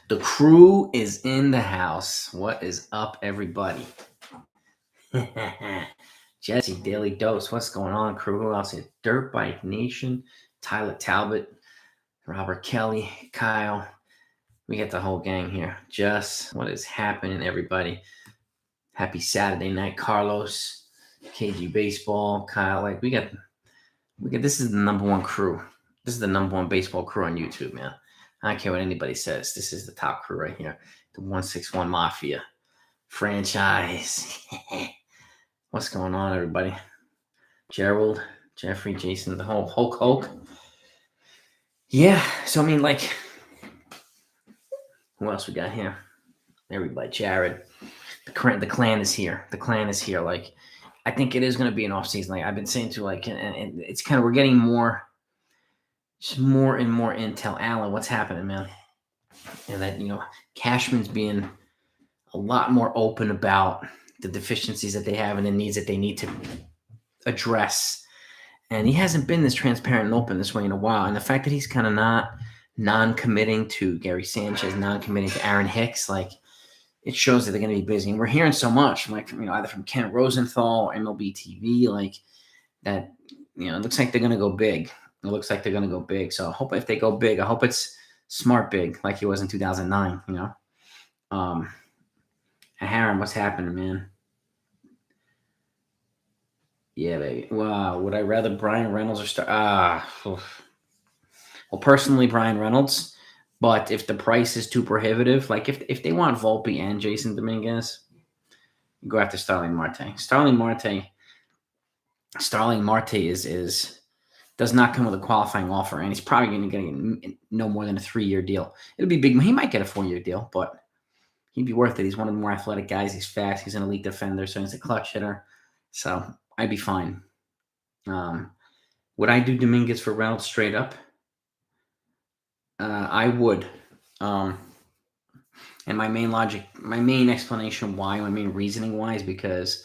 The crew is in the house. What is up, everybody? Jesse, Daily Dose. What's going on, crew? Who else here? Dirt Bike Nation, Tyler Talbot, Robert Kelly, Kyle. We got the whole gang here. Just what is happening, everybody? Happy Saturday night, Carlos, KG Baseball, Kyle. Like we got. This is the number one crew. This is the number one baseball crew on YouTube, man. I don't care what anybody says. This is the top crew right here. The 161 Mafia franchise. What's going on, everybody? Gerald, Jeffrey, Jason, the whole Hulk. Yeah, so I mean, like, who else we got here? Everybody, Jared. The clan is here. The clan is here. Like, I think it is going to be an off season. Like I've been saying to, like, and it's kind of, we're getting more and more intel. Alan, what's happening, man? And that, Cashman's being a lot more open about the deficiencies that they have and the needs that they need to address. And he hasn't been this transparent and open this way in a while. And the fact that he's kind of not non-committing to Gary Sanchez, non-committing to Aaron Hicks, like, it shows that they're going to be busy. And we're hearing so much, like, either from Kent Rosenthal or MLB TV, like, that, it looks like they're going to go big. It looks like they're going to go big. So I hope if they go big, I hope it's smart big, like he was in 2009, Aaron, what's happening, man? Yeah, baby. Wow. Would I rather Brian Reynolds or well, personally, Brian Reynolds. But if the price is too prohibitive, like if they want Volpe and Jason Dominguez, you go after Starling Marte. Starling Marte is does not come with a qualifying offer, and he's probably going to get no more than a 3-year deal. It'll be big. He might get a 4-year deal, but he'd be worth it. He's one of the more athletic guys. He's fast. He's an elite defender, so he's a clutch hitter. So I'd be fine. Would I do Dominguez for Reynolds straight up? I would. And my main explanation why, my main reasoning why is because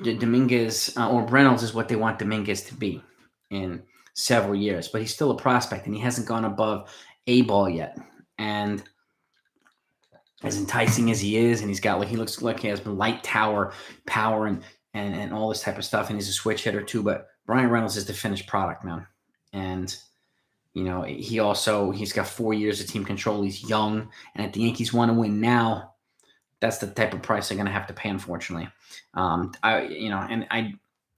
Dominguez or Reynolds is what they want Dominguez to be in several years, but he's still a prospect and he hasn't gone above A ball yet. And as enticing as he is, and he looks like he has light tower power and all this type of stuff, and he's a switch hitter too. But Brian Reynolds is the finished product, man. And he's got 4 years of team control. He's young, and if the Yankees want to win now, that's the type of price they're going to have to pay, unfortunately.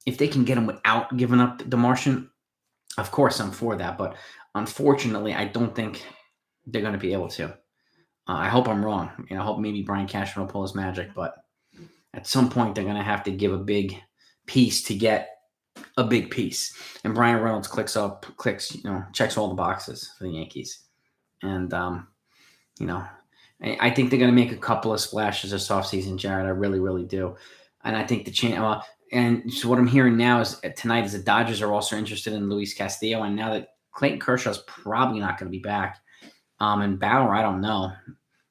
If they can get him without giving up the Martian, of course I'm for that. But unfortunately, I don't think they're going to be able to. I hope I'm wrong. I hope maybe Brian Cashman will pull his magic, but at some point they're going to have to give a big piece to get a big piece. And Brian Reynolds checks all the boxes for the Yankees. And, I think they're going to make a couple of splashes this offseason, Jared. I really, really do. And I think and so what I'm hearing now is tonight is the Dodgers are also interested in Luis Castillo. And now that Clayton Kershaw's probably not going to be back, and Bauer, I don't know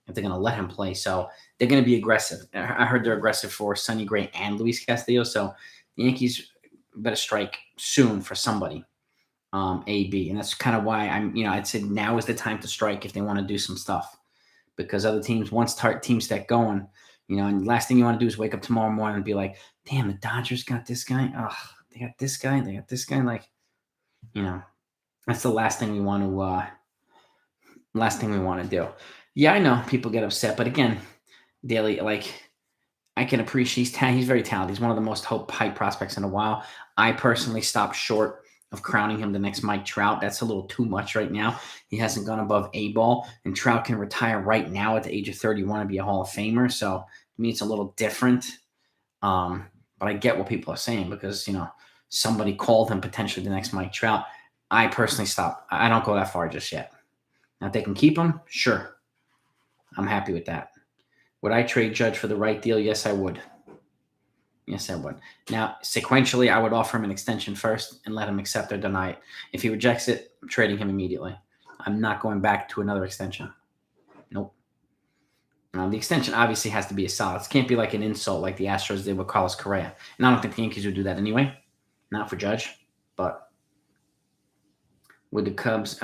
if they're going to let him play. So they're going to be aggressive. I heard they're aggressive for Sonny Gray and Luis Castillo. So the Yankees better strike soon for somebody, AB. And that's kind of why I'd say now is the time to strike if they want to do some stuff. Because other teams, once teams get going, and the last thing you want to do is wake up tomorrow morning and be like, damn, the Dodgers got this guy. Oh, they got this guy. They got this guy. Like, that's the last thing we want to do. Yeah, I know people get upset, but again, Daily, like, I can appreciate he's very talented. He's one of the most high prospects in a while. I personally stopped short of crowning him the next Mike Trout. That's a little too much right now. He hasn't gone above A ball, and Trout can retire right now at the age of 31 and be a Hall of Famer. So to me, it's a little different. But I get what people are saying because, somebody called him potentially the next Mike Trout. I personally stopped. I don't go that far just yet. Now, if they can keep him, sure. I'm happy with that. Would I trade Judge for the right deal? Yes, I would. Yes, I would. Now, sequentially, I would offer him an extension first and let him accept or deny it. If he rejects it, I'm trading him immediately. I'm not going back to another extension. Nope. The extension obviously has to be a solid. It can't be like an insult like the Astros did with Carlos Correa. And I don't think the Yankees would do that anyway. Not for Judge. But with the Cubs,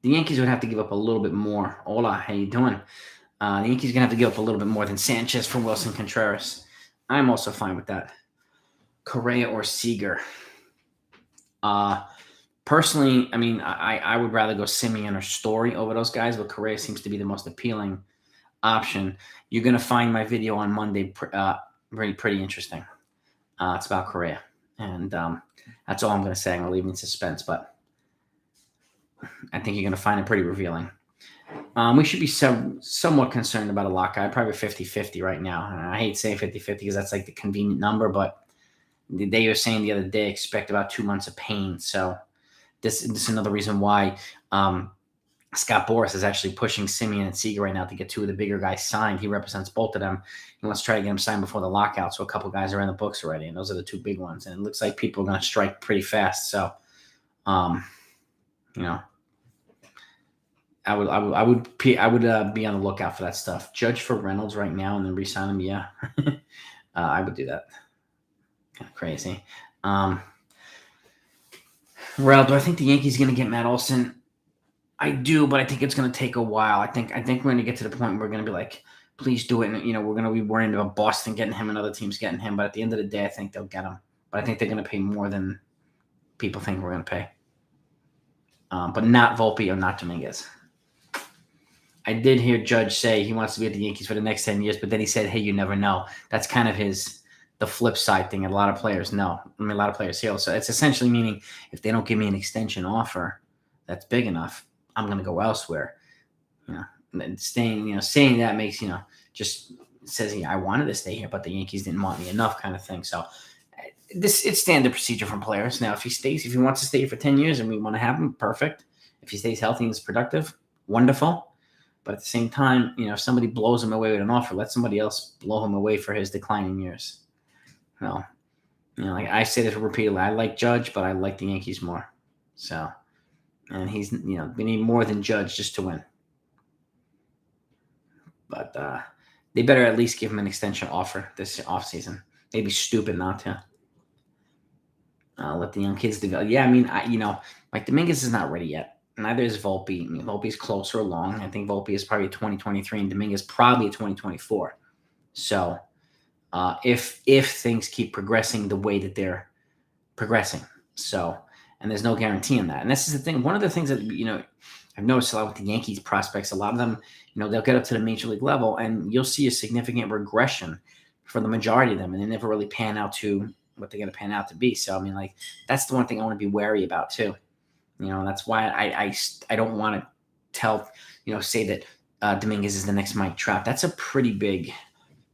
the Yankees would have to give up a little bit more. Hola, how you doing? The Yankees are going to have to give up a little bit more than Sanchez for Wilson Contreras. I'm also fine with that. Correa or Seager. Personally, I mean, I would rather go Simeon or Story over those guys, but Correa seems to be the most appealing option. You're going to find my video on Monday pretty interesting. It's about Correa. And that's all I'm going to say. I'm going to leave it in suspense, but I think you're going to find it pretty revealing. We should be somewhat concerned about a lock guy, probably 50-50 right now. And I hate saying 50-50 because that's like the convenient number, but they were saying the other day expect about 2 months of pain. So this is another reason why Scott Boras is actually pushing Simeon and Seager right now to get two of the bigger guys signed. He represents both of them. He wants to try to get them signed before the lockout, so a couple guys are in the books already, and those are the two big ones. And it looks like people are going to strike pretty fast. So, you know, I would be on the lookout for that stuff. Judge for Reynolds right now and then re-sign him. Yeah, I would do that. Kind of crazy. Well, do I think the Yankees are going to get Matt Olson? I do, but I think it's going to take a while. I think we're going to get to the point where we're going to be like, please do it. And, we're going to be worrying about Boston getting him and other teams getting him. But at the end of the day, I think they'll get him. But I think they're going to pay more than people think we're going to pay. But not Volpe or not Dominguez. I did hear Judge say he wants to be at the Yankees for the next 10 years, but then he said, hey, you never know. That's kind of the flip side thing. And a lot of players know. I mean, a lot of players feel. So it's essentially meaning if they don't give me an extension offer that's big enough, I'm going to go elsewhere. And saying that makes, just says, I wanted to stay here, but the Yankees didn't want me enough kind of thing. So it's standard procedure from players. Now, if he wants to stay here for 10 years and we want to have him, perfect. If he stays healthy and is productive, wonderful. But at the same time, if somebody blows him away with an offer, let somebody else blow him away for his declining years. Well, like I say this repeatedly, I like Judge, but I like the Yankees more. So, and he's, we need more than Judge just to win. But they better at least give him an extension offer this offseason. They'd be stupid not to. Let the young kids develop. Yeah, I mean, like Dominguez is not ready yet. Neither is Volpe. I mean, Volpe's closer along. I think Volpe is probably 2023 and Dominguez probably 2024. So if things keep progressing the way that they're progressing. So, and there's no guarantee in that. And this is the thing. One of the things that, I've noticed a lot with the Yankees prospects, a lot of them, they'll get up to the major league level and you'll see a significant regression for the majority of them. And they never really pan out to what they're going to pan out to be. So, I mean, like, that's the one thing I want to be wary about too. That's why I don't want to tell, say that Dominguez is the next Mike Trout. That's a pretty big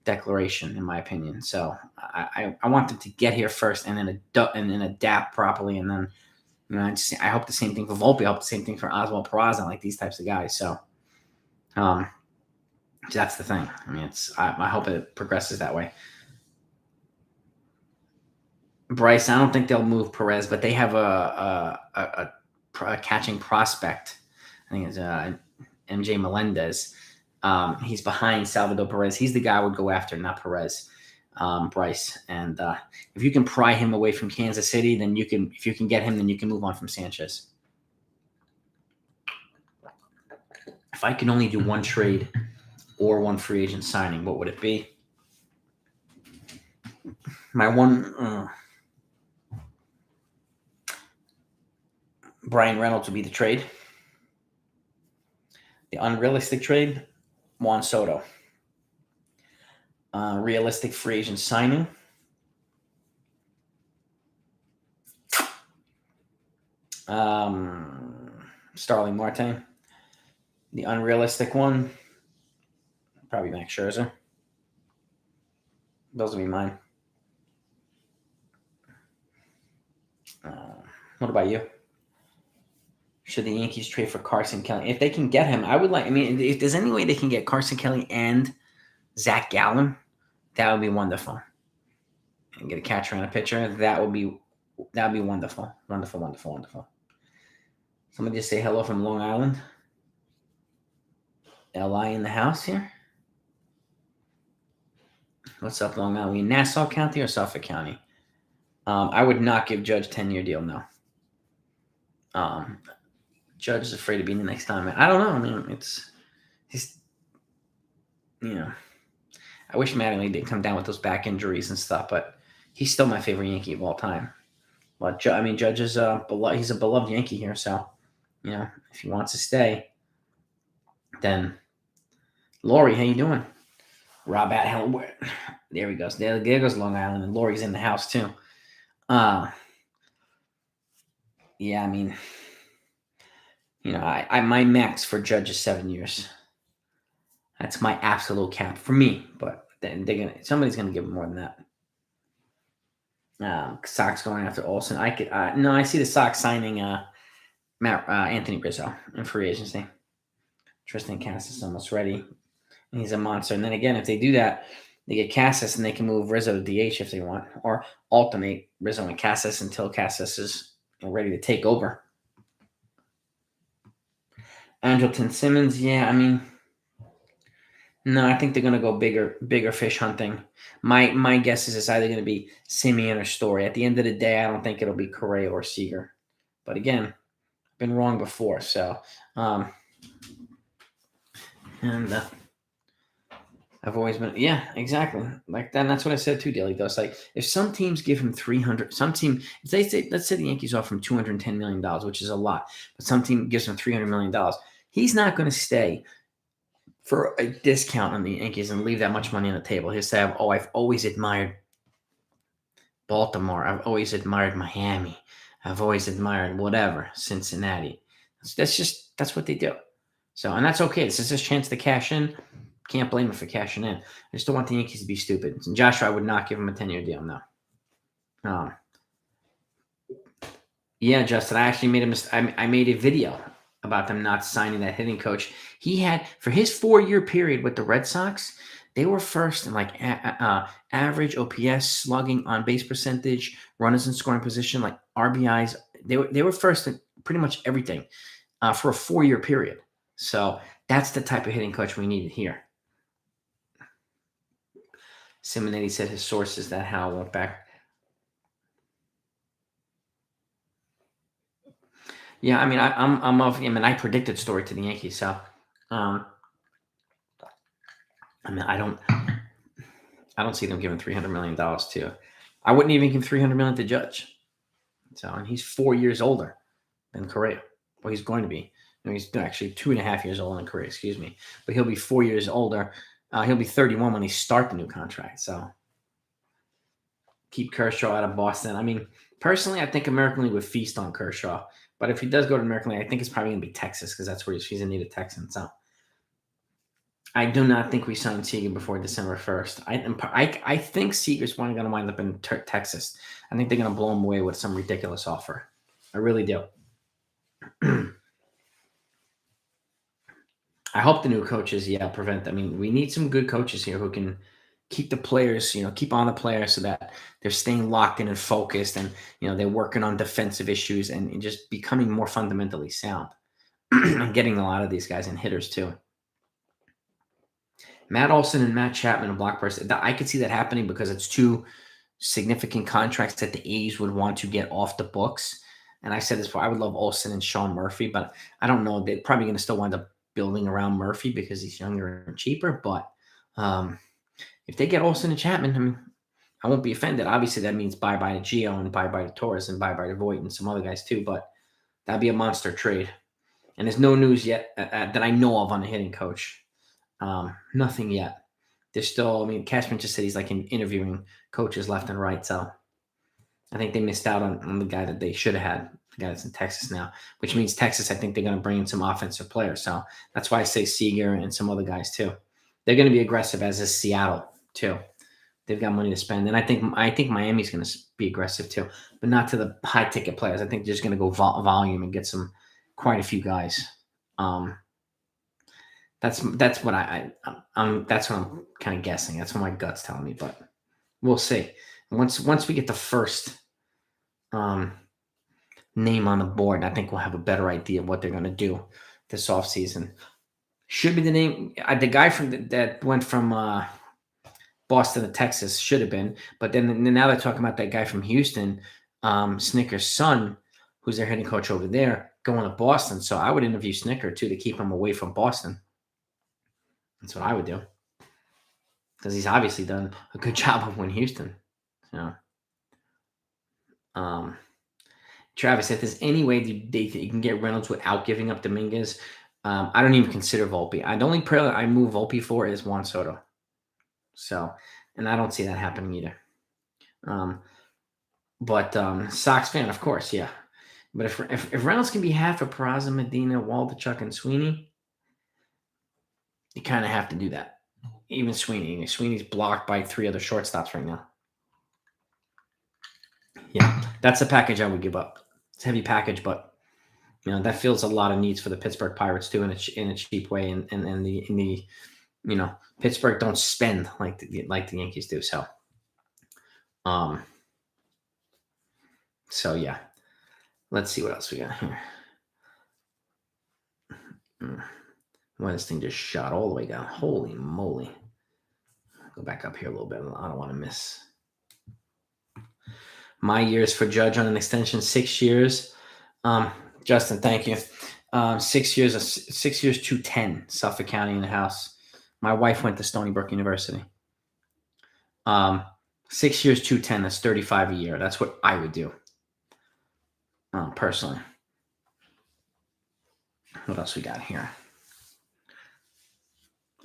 declaration, in my opinion. So I want them to get here first and then adapt properly. And then, I hope the same thing for Volpe. I hope the same thing for Oswald Peraza, like these types of guys. So that's the thing. I mean, I hope it progresses that way. Bryce, I don't think they'll move Perez, but they have a catching prospect. I think it's MJ Melendez. He's behind Salvador Perez. He's the guy I would go after, not Perez. Bryce. And if you can pry him away from Kansas City, then if you can get him, then you can move on from Sanchez. If I can only do one trade or one free agent signing, what would it be? My one... Brian Reynolds would be the trade. The unrealistic trade, Juan Soto. Realistic free agent signing. Starling Marte. The unrealistic one, probably Max Scherzer. Those would be mine. What about you? Should the Yankees trade for Carson Kelly? If they can get him, if there's any way they can get Carson Kelly and Zach Gallen, that would be wonderful. And get a catcher and a pitcher, that would be wonderful. Wonderful, wonderful, wonderful. Somebody just say hello from Long Island. LI in the house here. What's up, Long Island? We in Nassau County or Suffolk County? I would not give Judge 10-year deal, no. Judge is afraid of being the next time. I don't know. I mean, he's I wish Mattingly didn't come down with those back injuries and stuff, but he's still my favorite Yankee of all time. But I mean, Judge is he's a beloved Yankee here, so if he wants to stay, then Lori, how you doing? Rob at hell. There he goes. There goes Long Island, and Lori's in the house too. Yeah, I mean, I my max for Judge is 7 years. That's my absolute cap for me. But then somebody's gonna give him more than that. Sox going after Olsen. I see the Sox signing Anthony Rizzo in free agency. Tristan Casas is almost ready. And he's a monster. And then again, if they do that, they get Casas and they can move Rizzo to DH if they want, or alternate Rizzo and Casas until Casas is ready to take over. Andrelton Simmons, yeah, I mean, no, I think they're going to go bigger fish hunting. My guess is it's either going to be Simeon or Story. At the end of the day, I don't think it'll be Correa or Seager. But again, I've been wrong before, so I've always been, yeah, exactly. Like that. And that's what I said too, Daily. Though it's like if some teams give him 300, if they say, let's say the Yankees offer him $210 million, which is a lot, but some team gives him $300 million, he's not going to stay for a discount on the Yankees and leave that much money on the table. He'll say, I've always admired Baltimore. I've always admired Miami. I've always admired whatever, Cincinnati. That's what they do. So, and that's okay. This is his chance to cash in. Can't blame him for cashing in. I just don't want the Yankees to be stupid. And Joshua, I would not give him a 10-year deal, no. Yeah, Justin, I actually made a mistake. I made a video about them not signing that hitting coach. He had, for his 4-year period with the Red Sox, they were first in like average OPS, slugging, on base percentage, runners in scoring position, like RBIs. They were first in pretty much everything for a 4-year period. So that's the type of hitting coach we needed here. Simonetti said his sources that Hal went back. Yeah, I mean, I'm of him, and I predicted Story to the Yankees. So, I mean, I don't see them giving $300 million to. I wouldn't even give $300 million to Judge. So, and he's 4 years older than Correa. Well, he's going to be. He's actually 2.5 years older than Correa. Excuse me, but he'll be 4 years older. He'll be 31 when he starts the new contract. So keep Kershaw out of Boston. I mean, personally, I think American League would feast on Kershaw. But if he does go to American League, I think it's probably going to be Texas because that's where he's a native Texan. So I do not think we sign Seager before December 1st. I think Seager's going to wind up in Texas. I think they're going to blow him away with some ridiculous offer. I really do. I hope the new coaches, prevent. I mean, we need some good coaches here who can keep the players, keep on the players so that they're staying locked in and focused, and they're working on defensive issues and just becoming more fundamentally sound, and getting a lot of these guys in hitters too. Matt Olson and Matt Chapman and Black Person. I could see that happening because it's two significant contracts that the A's would want to get off the books. And I said this before, I would love Olson and Sean Murphy, but I don't know. They're probably going to still wind up building around Murphy because he's younger and cheaper. But if they get Olson and Chapman, I mean, I won't be offended. Obviously, that means bye-bye to Gio and bye-bye to Torres and bye-bye to Voit and some other guys too. But that'd be a monster trade. And there's no news yet that I know of on the hitting coach. Nothing yet. There's still, Cashman just said he's like interviewing coaches left and right. So I think they missed out on the guy that they should have had, the guy that's in Texas now, which means Texas, I think they're going to bring in some offensive players. So that's why I say Seager and some other guys too. They're going to be aggressive, as is Seattle too. They've got money to spend. And I think Miami's going to be aggressive too, but not to the high ticket players. I think they're just going to go volume and get quite a few guys. That's what that's what I'm kind of guessing. That's what my gut's telling me, but we'll see. Once we get the first name on the board, I think we'll have a better idea of what they're going to do this offseason. Should be the name. The guy that went from Boston to Texas should have been, but then now they're talking about that guy from Houston, Snicker's son, who's their hitting coach over there. going to Boston. So I would interview Snicker too to keep him away from Boston. That's what I would do because he's obviously done a good job of winning Houston. So, um, Travis, if there's any way you can get Reynolds without giving up Dominguez, I don't even consider Volpe. The only player I move Volpe for is Juan Soto. So, and I don't see that happening either. But Sox fan, of course, yeah. But if Reynolds can be half of Peraza, Medina, Waldichuk, and Sweeney, you kind of have to do that. Even Sweeney. Sweeney's blocked by 3 other shortstops right now. Yeah, that's a package I would give up. It's a heavy package, but that fills a lot of needs for the Pittsburgh Pirates too in a cheap way. And the Pittsburgh don't spend like the Yankees do. So, so yeah. Let's see what else we got here. Well, this thing just shot all the way down. Holy moly. Go back up here a little bit. I don't want to miss. My years for Judge on an extension, 6 years. Justin, thank you. 6 years, 210, Suffolk County in the house. My wife went to Stony Brook University. 6 years, 210, that's 35 a year. That's what I would do. Personally. What else we got here?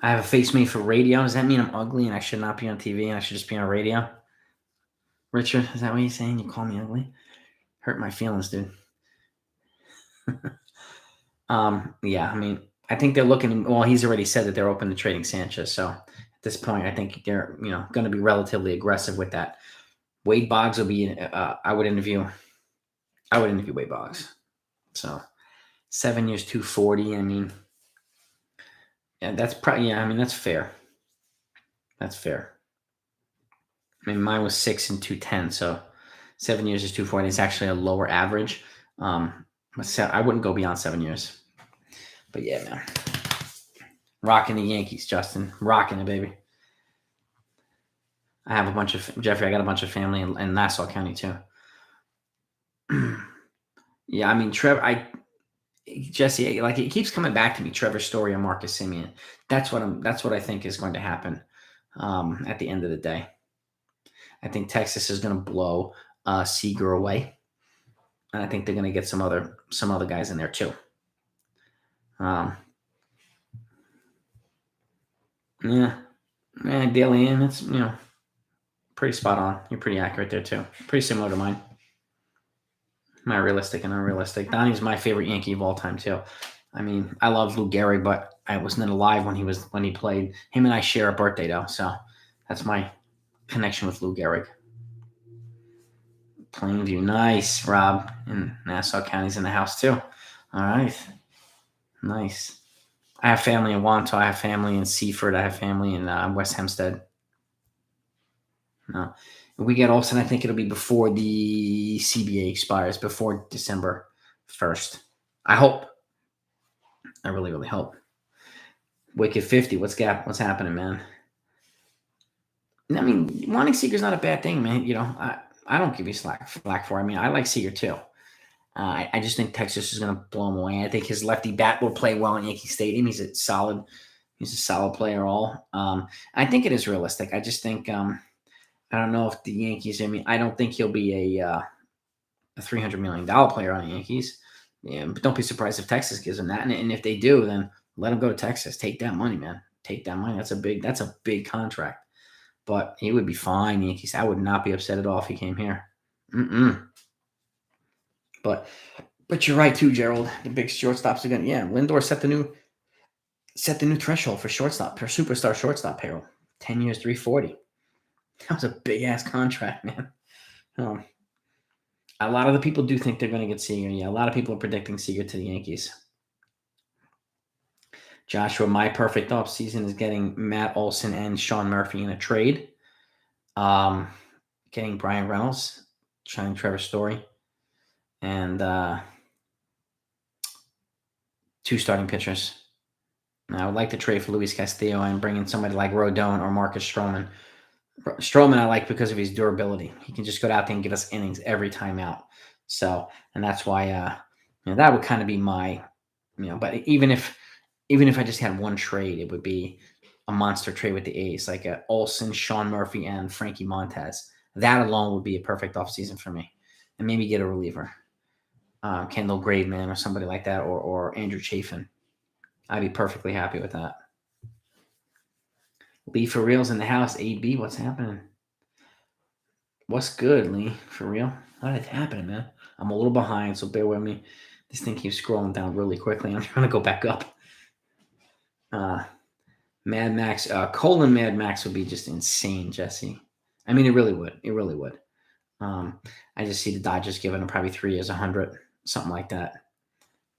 I have a face made for radio. Does that mean I'm ugly and I should not be on TV and I should just be on radio? Richard, is that what you're saying? You call me ugly? Hurt my feelings, dude. Yeah, I mean, I think they're looking. Well, he's already said that they're open to trading Sanchez. So at this point, I think they're going to be relatively aggressive with that. Wade Boggs will be. I would interview Wade Boggs. So 7 years, 240. I mean, yeah, that's probably. Yeah, I mean that's fair. That's fair. I mean, mine was 6 and 210. So 7 years is 240. It's actually a lower average. I wouldn't go beyond 7 years. But yeah, man. Rocking the Yankees, Justin. Rocking it, baby. I have a bunch of Jeffrey. I got a bunch of family in Nassau County too. Yeah, I mean Jesse, like it keeps coming back to me. Trevor Story and Marcus Semien. That's what I think is going to happen. At the end of the day, I think Texas is going to blow Seager away, and I think they're going to get some other guys in there too. Yeah, Daly, and it's pretty spot on. You're pretty accurate there too. Pretty similar to mine. My realistic and unrealistic. Donnie's my favorite Yankee of all time too. I mean, I love Lou Gehrig, but I wasn't alive when he played. Him and I share a birthday though, so that's my connection with Lou Gehrig. Plainview, nice, Rob. And Nassau County's in the house too. All right, nice. I have family in Wanto. I have family in Seaford. I have family in West Hempstead. No. If we get Olsen, I think it'll be before the CBA expires, before December 1st. I hope. I really, really hope. Wicked 50. What's happening, man? I mean, wanting Seager's not a bad thing, man. I don't give you slack for. I mean, I like Seager too. I just think Texas is going to blow him away. I think his lefty bat will play well in Yankee Stadium. He's a solid player. I think it is realistic. I just think I don't know if the Yankees. I mean, I don't think he'll be a $300 million player on the Yankees. Yeah, but don't be surprised if Texas gives him that. And if they do, then let him go to Texas. Take that money, man. Take that money. That's a big contract. But he would be fine, Yankees. I would not be upset at all if he came here. But you're right too, Gerald. The big shortstops again. Yeah, Lindor set the new threshold for superstar shortstop payroll. 10 years, 340. That was a big ass contract, man. A lot of the people do think they're going to get Seager. Yeah, a lot of people are predicting Seager to the Yankees. Joshua, my perfect offseason is getting Matt Olson and Sean Murphy in a trade. Getting Brian Reynolds, signing Trevor Story, and 2 starting pitchers. And I would like to trade for Luis Castillo and bring in somebody like Rodon or Marcus Stroman. Stroman I like because of his durability. He can just go out there and give us innings every time out. So, and that's why That would kind of be my, but even if I just had one trade, it would be a monster trade with the A's, like a Olsen, Sean Murphy, and Frankie Montez. That alone would be a perfect offseason for me. And maybe get a reliever, Kendall Graveman or somebody like that, or Andrew Chafin. I'd be perfectly happy with that. Lee for real's in the house. AB, what's happening? What's good, Lee? For real? What is happening, man? I'm a little behind, so bear with me. This thing keeps scrolling down really quickly. I'm trying to go back up. Mad Max, colon Mad Max would be just insane, Jesse. I mean, it really would. It really would. I just see the Dodgers giving him probably 3 years, 100, something like that.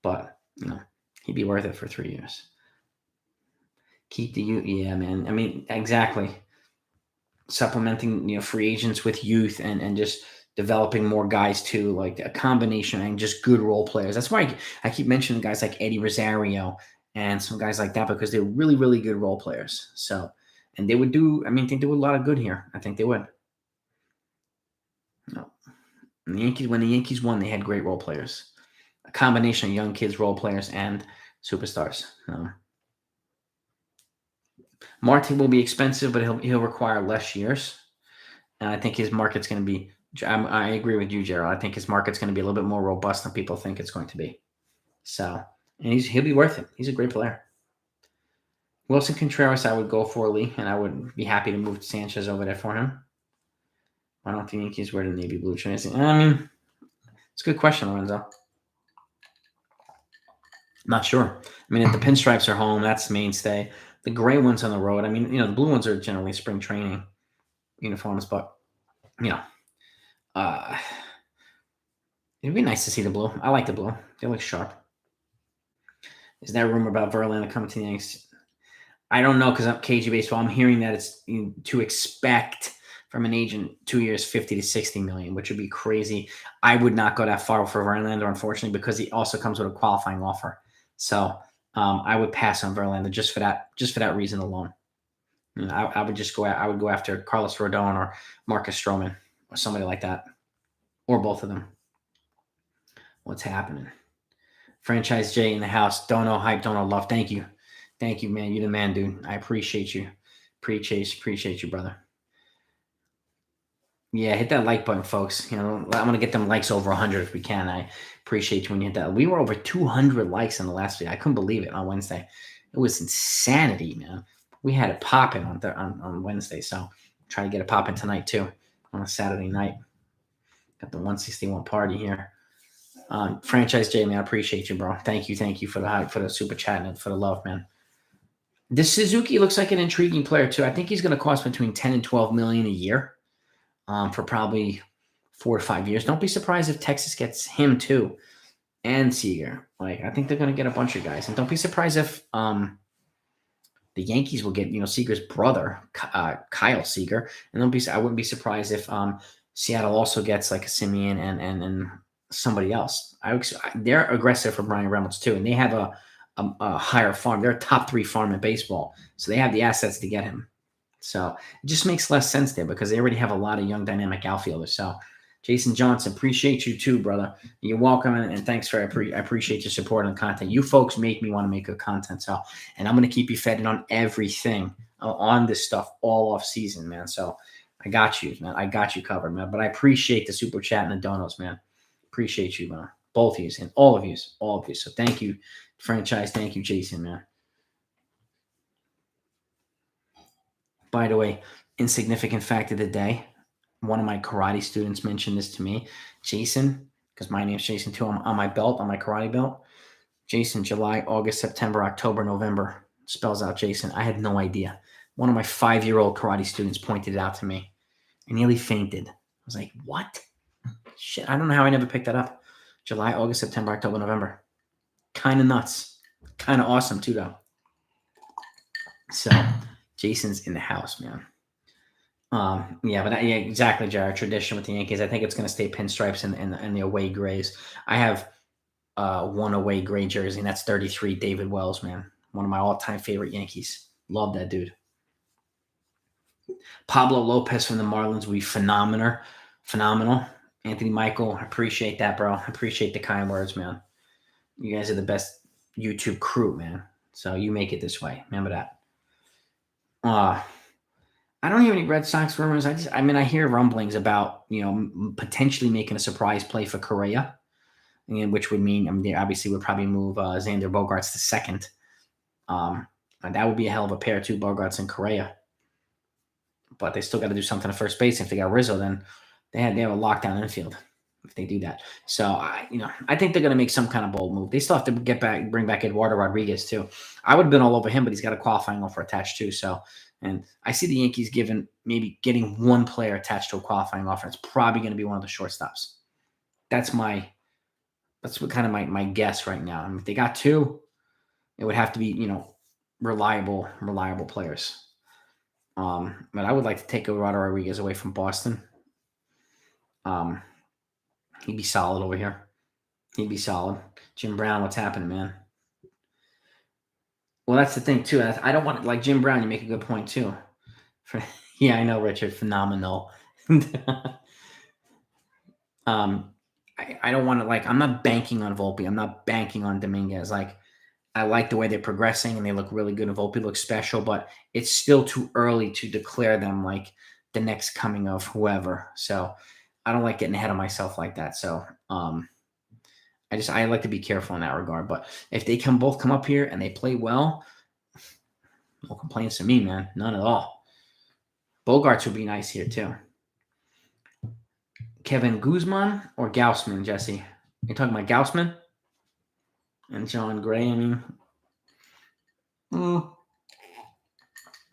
But he'd be worth it for 3 years. Keep the youth, yeah, man. I mean, exactly. Supplementing, free agents with youth and just developing more guys too, like a combination and just good role players. That's why I keep mentioning guys like Eddie Rosario and some guys like that, because they're really, really good role players. So, and they would do, I mean, they do a lot of good here. I think they would. No. When the Yankees won, they had great role players, a combination of young kids, role players, and superstars. Marty will be expensive, but he'll require less years, and I think his market's going to be. I agree with you, Gerald. I think his market's going to be a little bit more robust than people think it's going to be. So, and he'll be worth it. He's a great player. Wilson Contreras, I would go for, Lee, and I would be happy to move Sanchez over there for him. Why don't the Yankees wear the navy blue jersey? I mean, it's a good question, Lorenzo. Not sure. I mean, if the pinstripes are home, that's the mainstay. The gray ones on the road. I mean, the blue ones are generally spring training uniforms, but it'd be nice to see the blue. I like the blue. They look sharp. Is there a rumor about Verlander coming to the Yanks? I don't know, because I'm KG baseball. I'm hearing that it's to expect from an agent 2 years, 50 to 60 million, which would be crazy. I would not go that far for Verlander, unfortunately, because he also comes with a qualifying offer. So I would pass on Verlander just for that reason alone. I would just go. I would go after Carlos Rodon or Marcus Stroman or somebody like that, or both of them. What's happening? Franchise J in the house. Don't know hype. Don't know love. Thank you, man. You're the man, dude. I appreciate you. Appreciate you, brother. Yeah, hit that like button, folks. I'm gonna get them likes over 100 if we can. I appreciate you when you hit that. We were over 200 likes in the last video. I couldn't believe it on Wednesday. It was insanity, man. We had it popping on Wednesday, so try to get it popping tonight too on a Saturday night. Got the 161 party here. Franchise J, man, I appreciate you, bro. Thank you for the hype, for the super chat, and for the love, man. This Suzuki looks like an intriguing player too. I think he's going to cost between 10 and 12 million a year. For probably 4 or 5 years. Don't be surprised if Texas gets him too, and Seager. Like, I think they're going to get a bunch of guys, and don't be surprised if the Yankees will get Seager's brother, Kyle Seager, and I wouldn't be surprised if Seattle also gets like a Simeon and somebody else. They're aggressive for Brian Reynolds too, and they have a higher farm. They're a top 3 farm in baseball, so they have the assets to get him. So it just makes less sense there because they already have a lot of young dynamic outfielders. So Jason Johnson, appreciate you too, brother. You're welcome, and thanks I appreciate your support and content. You folks make me want to make good content. So, and I'm going to keep you fed on everything on this stuff all off season, man. So I got you, man. I got you covered, man. But I appreciate the super chat and the donuts, man. Appreciate you, man. Both of you and all of you. So thank you, franchise. Thank you, Jason, man. By the way, insignificant fact of the day. One of my karate students mentioned this to me. Jason, because my name's Jason too. I'm on my belt, on my karate belt. Jason, July, August, September, October, November. Spells out Jason. I had no idea. One of my 5-year-old karate students pointed it out to me. I nearly fainted. I was like, what? Shit, I don't know how I never picked that up. July, August, September, October, November. Kind of nuts. Kind of awesome too, though. So Jason's in the house, man. Exactly, Jared. Tradition with the Yankees. I think it's going to stay pinstripes and the away grays. I have one away gray jersey, and that's 33, David Wells, man. One of my all-time favorite Yankees. Love that dude. Pablo Lopez from the Marlins will be phenomenal. Anthony Michael, I appreciate that, bro. I appreciate the kind words, man. You guys are the best YouTube crew, man. So you make it this way. Remember that. I don't hear any Red Sox rumors. I mean, I hear rumblings about potentially making a surprise play for Correa, and which would mean, I mean, they obviously would probably move Xander Bogaerts to second. And that would be a hell of a pair too, Bogaerts and Correa. But they still got to do something at first base. If they got Rizzo, then they have a lockdown infield. If they do that, so I think they're going to make some kind of bold move. They still have to bring back Eduardo Rodriguez too. I would have been all over him, but he's got a qualifying offer attached too. So, and I see the Yankees getting one player attached to a qualifying offer. It's probably going to be one of the shortstops. That's what kind of my guess right now. I mean, if they got two, it would have to be reliable players. But I would like to take Eduardo Rodriguez away from Boston. He'd be solid over here. He'd be solid. Jim Brown, what's happening, man? Well, that's the thing, too. I don't want like Jim Brown. You make a good point, too. Yeah, I know, Richard. Phenomenal. I don't want to, I'm not banking on Volpe. I'm not banking on Dominguez. I like the way they're progressing, and they look really good, and Volpe looks special, but it's still too early to declare them like the next coming of whoever. So I don't like getting ahead of myself like that. So I like to be careful in that regard. But if they both come up here and they play well, no complaints from me, man. None at all. Bogaerts would be nice here too. Kevin Guzman or Gaussman, Jesse? You talking about Gaussman and John Gray? I mean,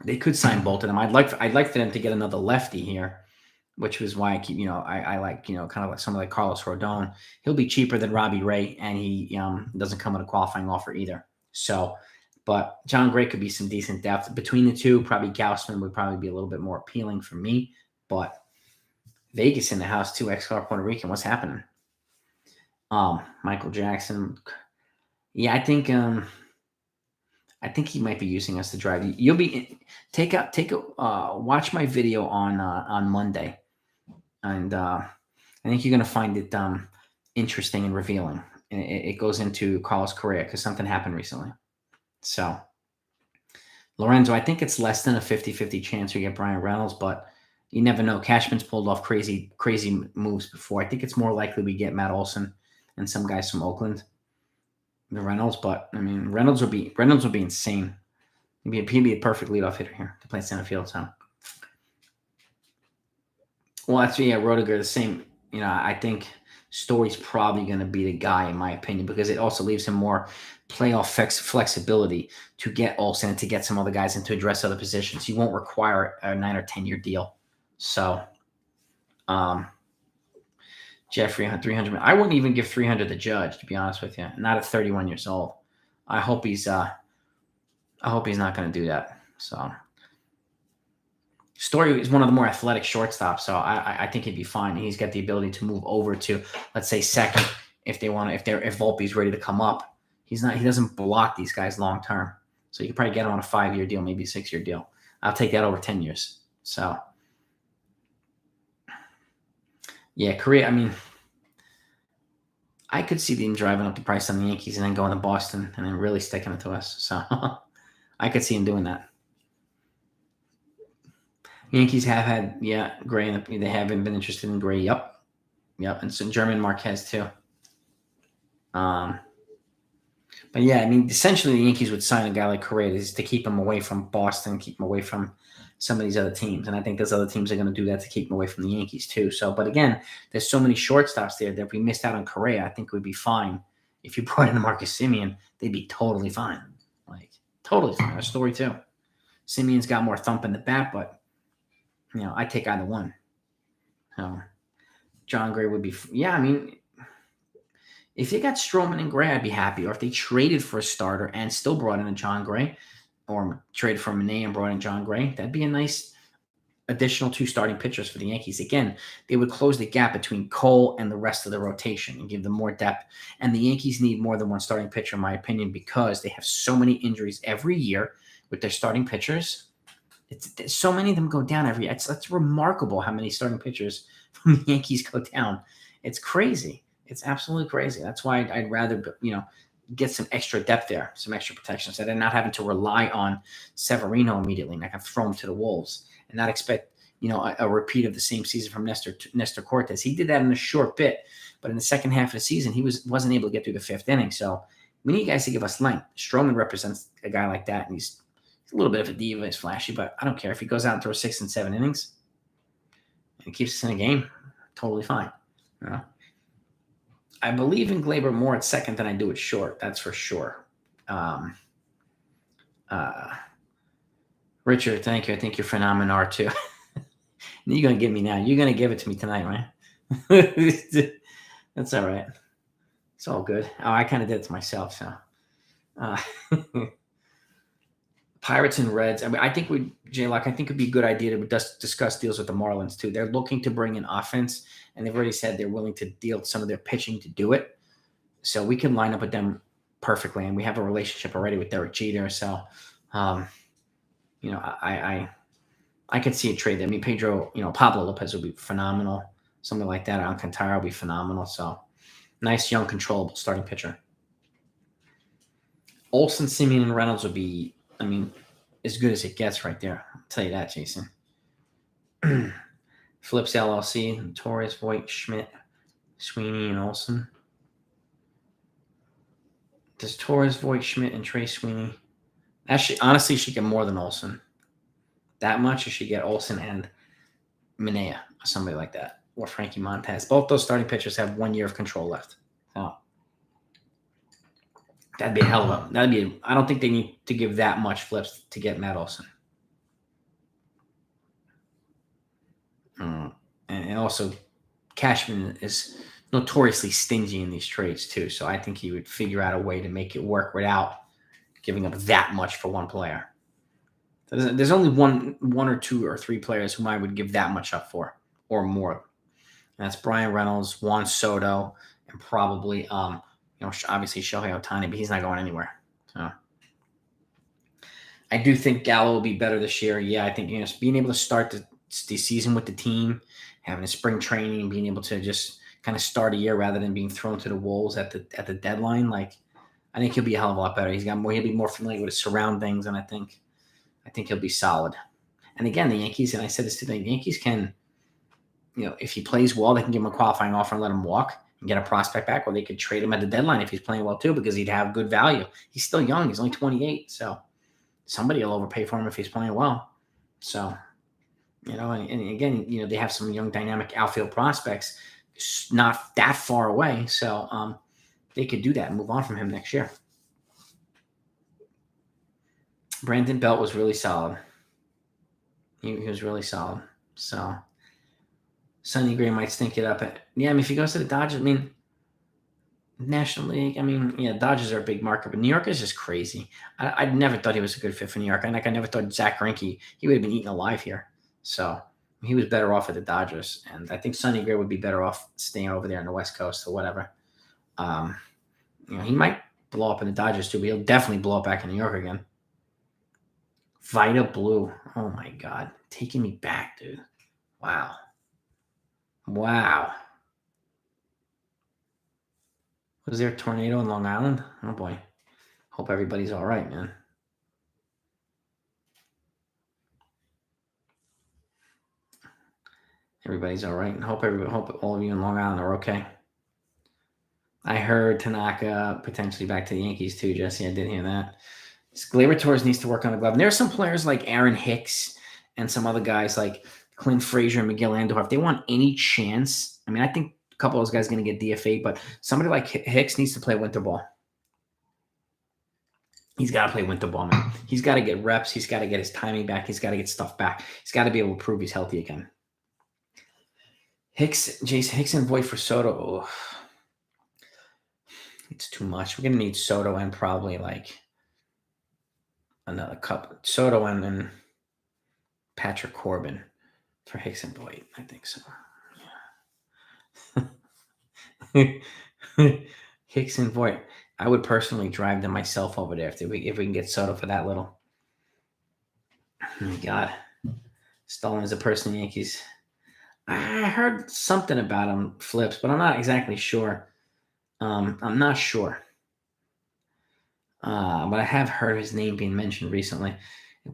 they could sign both of them. I'd like for them to get another lefty here, which was why I keep, I like, kind of like someone like Carlos Rodon. He'll be cheaper than Robbie Ray, and he doesn't come with a qualifying offer either. So, but John Gray could be some decent depth. Between the two, probably Gaussman would probably be a little bit more appealing for me. But Vegas in the house too, ex-car Puerto Rican. What's happening? Michael Jackson. Yeah, I think he might be using us to drive. You'll be watch my video on Monday, and I think you're gonna find it interesting and revealing. And it goes into Carlos Correa because something happened recently. So Lorenzo, I think it's less than a 50-50 chance you get Brian Reynolds, but you never know. Cashman's pulled off crazy moves before. I think it's more likely we get Matt Olson and some guys from Oakland. The Reynolds, but I mean Reynolds would be insane. He'd be a perfect leadoff hitter here to play center field. So, well, actually, Rodiger the same. I think Story's probably going to be the guy in my opinion because it also leaves him more playoff flexibility to get Olsen and to get some other guys and to address other positions. You won't require a 9 or 10 year deal. So, Jeffrey, 300. I wouldn't even give 300 to Judge, to be honest with you. Not at 31 years old. I hope he's not going to do that. So, Story is one of the more athletic shortstops, so I think he'd be fine. He's got the ability to move over to, let's say, second if Volpe's ready to come up. He doesn't block these guys long term, so you could probably get him on a 5-year deal, maybe a 6-year deal. I'll take that over 10 years. So. Yeah, Korea, I mean, I could see them driving up the price on the Yankees and then going to Boston and then really sticking it to us. So I could see him doing that. Yankees have had, Gray, they haven't been interested in Gray. Yep. And some German Marquez too. But yeah, I mean, essentially the Yankees would sign a guy like Correa to keep him away from Boston, keep him away from some of these other teams. And I think those other teams are going to do that to keep him away from the Yankees too. So, but again, there's so many shortstops there that if we missed out on Correa, I think we'd be fine. If you brought in Marcus Semien, they'd be totally fine. Totally fine. A Story too. Simeon's got more thump in the bat, but, I take either one. So, John Gray would be, I mean, if they got Stroman and Gray, I'd be happy. Or if they traded for a starter and still brought in a John Gray, or traded for Manet and brought in John Gray, that'd be a nice additional 2 starting pitchers for the Yankees. Again, they would close the gap between Cole and the rest of the rotation and give them more depth. And the Yankees need more than one starting pitcher, in my opinion, because they have so many injuries every year with their starting pitchers. So many of them go down every year. It's remarkable how many starting pitchers from the Yankees go down. It's crazy. It's absolutely crazy. That's why I'd rather, get some extra depth there, some extra protection, so they're not having to rely on Severino immediately, and I can throw him to the wolves and not expect a repeat of the same season from Nestor Cortes. He did that in a short bit, but in the second half of the season, he wasn't able to get through the fifth inning. So we need guys to give us length. Stroman represents a guy like that, and he's a little bit of a diva. He's flashy, but I don't care if he goes out and throws 6 and 7 innings and he keeps us in a game. Totally fine. I believe in Glaber more at second than I do at short. That's for sure. Richard, thank you. I think you're phenomenal too. You're going to give me now. You're going to give it to me tonight, right? That's all right. It's all good. Oh, I kind of did it to myself. So, Pirates and Reds. I mean, I think J-Lock, I think it'd be a good idea to discuss deals with the Marlins too. They're looking to bring in offense, and they've already said they're willing to deal some of their pitching to do it. So we can line up with them perfectly, and we have a relationship already with Derek Jeter. So, I could see a trade there. I mean, Pablo Lopez would be phenomenal. Something like that. Alcantara would be phenomenal. So, nice, young, controllable starting pitcher. Olsen, Simeon, and Reynolds would be, as good as it gets right there. I'll tell you that, Jason. Flips LLC, Torres, Voigt, Schmidt, Sweeney, and Olsen. Does Torres, Voigt, Schmidt, and Trey Sweeney? Actually, honestly, she get more than Olsen. That much, or she get Olsen and Minea, or somebody like that, or Frankie Montez. Both those starting pitchers have 1 year of control left. Oh. That'd be a hell of a. I don't think they need to give that much flips to get Matt Olson. And also, Cashman is notoriously stingy in these trades too. So I think he would figure out a way to make it work without giving up that much for one player. There's only one or two or three players whom I would give that much up for or more. And that's Brian Reynolds, Juan Soto, and probably obviously Shohei Ohtani, but he's not going anywhere. So I do think Gallo will be better this year. Yeah, I think being able to start the season with the team, having a spring training, being able to just kind of start a year rather than being thrown to the wolves at the deadline. Like, I think he'll be a hell of a lot better. He'll be more familiar with his surroundings, and I think he'll be solid. And again, the Yankees, and I said this today, the Yankees can, if he plays well, they can give him a qualifying offer and let him walk and get a prospect back, or they could trade him at the deadline if he's playing well too, because he'd have good value. He's still young. He's only 28. So somebody will overpay for him if he's playing well. So, and again, they have some young dynamic outfield prospects not that far away. So they could do that and move on from him next year. Brandon Belt was really solid. He was really solid. So Sonny Gray might stink it up. If he goes to the Dodgers, National League, Dodgers are a big market, but New York is just crazy. I never thought he was a good fit for New York. I never thought Zach Greinke, he would have been eaten alive here. So he was better off at the Dodgers. And I think Sonny Gray would be better off staying over there on the West Coast or whatever. He might blow up in the Dodgers too, but he'll definitely blow up back in New York again. Vida Blue. Oh, my God. Taking me back, dude. Wow. Was there a tornado in Long Island? Oh, boy. Hope everybody's all right, man. Everybody's all right. And hope all of you in Long Island are okay. I heard Tanaka potentially back to the Yankees too, Jesse. I did hear that. Gleyber Torres needs to work on the glove. And there are some players like Aaron Hicks and some other guys like Clint Frazier and Miguel Andujar. If they want any chance, I think a couple of those guys are going to get DFA'd, but somebody like Hicks needs to play winter ball. He's got to play winter ball, man. He's got to get reps. He's got to get his timing back. He's got to get stuff back. He's got to be able to prove he's healthy again. Jason Hicks and Voigt for Soto. Oh, it's too much. We're going to need Soto and probably like another couple. Soto and Patrick Corbin for Hicks and Voigt. I think so. Yeah. Hicks and Voigt. I would personally drive them myself over there if we can get Soto for that little. Oh my God. Stalin is a person in the Yankees. I heard something about him flips, but I'm not exactly sure. I'm not sure. but I have heard his name being mentioned recently.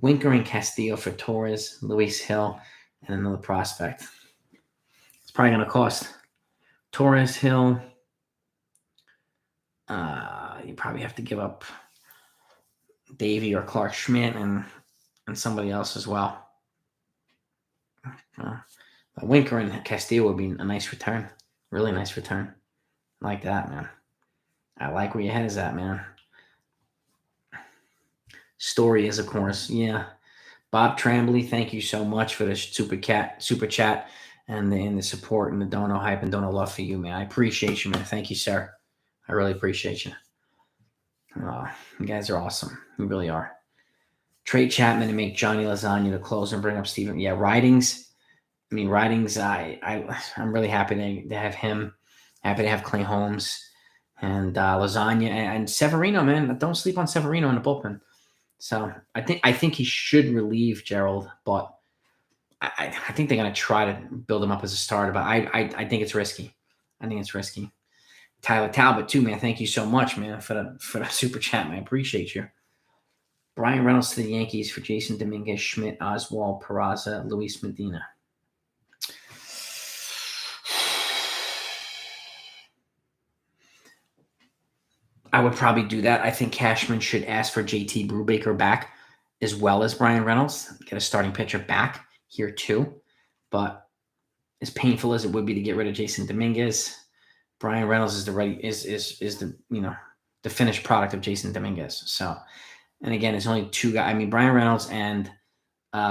Winker and Castillo for Torres, Luis Hill, and another prospect. It's probably going to cost Torres, Hill. You probably have to give up Davey or Clark Schmidt and somebody else as well. Winker and Castillo would be a nice return. Really nice return. I like that, man. I like where your head is at, man. Story is, of course. Yeah. Bob Tremblay, thank you so much for the super chat and the support and the dono hype and dono love for you, man. I appreciate you, man. Thank you, sir. I really appreciate you. You guys are awesome. You really are. Trade Chapman to make Johnny Lasagna to close and bring up Steven. Yeah, Ridings. I mean, Ridings, I'm really happy to have him. Happy to have Clay Holmes and Lasagna and Severino, man. Don't sleep on Severino in the bullpen. So I think he should relieve Gerald, but I think they're going to try to build him up as a starter. But I think it's risky. I think it's risky. Tyler Talbot too, man. Thank you so much, man, for the super chat, man. I appreciate you. Brian Reynolds to the Yankees for Jason Dominguez, Schmidt, Oswald, Peraza, Luis Medina. I would probably do that. I think Cashman should ask for JT Brubaker back as well as Brian Reynolds. Get a starting pitcher back here too. But as painful as it would be to get rid of Jason Dominguez, Brian Reynolds is the the finished product of Jason Dominguez. So, and again, it's only two guys. I mean, Brian Reynolds and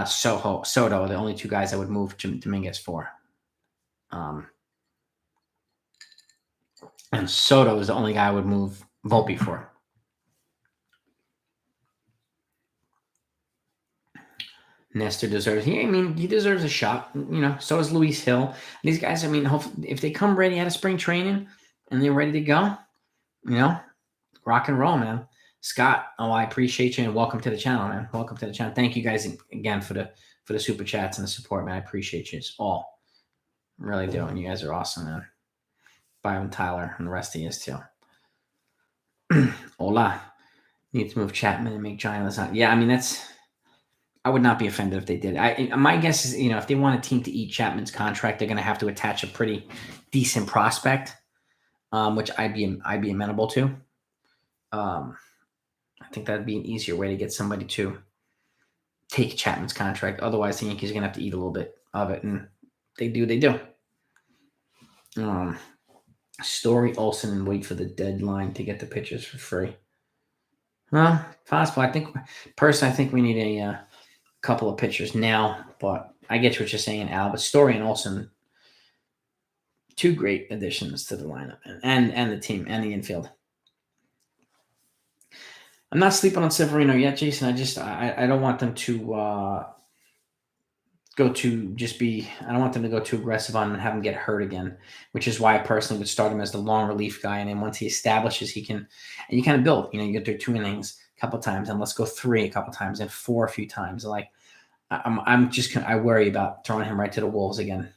Soto are the only two guys I would move Dominguez for. And Soto is the only guy I would move Volpe for. Nestor deserves. He deserves a shot. So does Luis Hill. These guys. Hopefully, if they come ready out of spring training and they're ready to go, rock and roll, man. Scott, I appreciate you and welcome to the channel, man. Welcome to the channel. Thank you guys again for the super chats and the support, man. I appreciate you all. I really do, and you guys are awesome, man. Byron, Tyler, and the rest of you too. Hola. Need to move Chapman and make Giant Lasagna. Yeah, I would not be offended if they did. My guess is, if they want a team to eat Chapman's contract, they're going to have to attach a pretty decent prospect, which I'd be amenable to. I think that'd be an easier way to get somebody to take Chapman's contract. Otherwise, the Yankees are going to have to eat a little bit of it, and they do. Story Olsen and wait for the deadline to get the pitchers for free. Well, possible. I think we need a couple of pitchers now, but I get what you're saying, Al. But Story and Olsen, two great additions to the lineup and the team and the infield. I'm not sleeping on Severino yet, Jason. I don't want them to go to just be. I don't want them to go too aggressive on and have him get hurt again, which is why I personally would start him as the long relief guy, and then once he establishes, he can, and you kind of build. You get through 2 innings a couple times, and let's go 3 a couple times, and 4 a few times. Like I worry about throwing him right to the wolves again.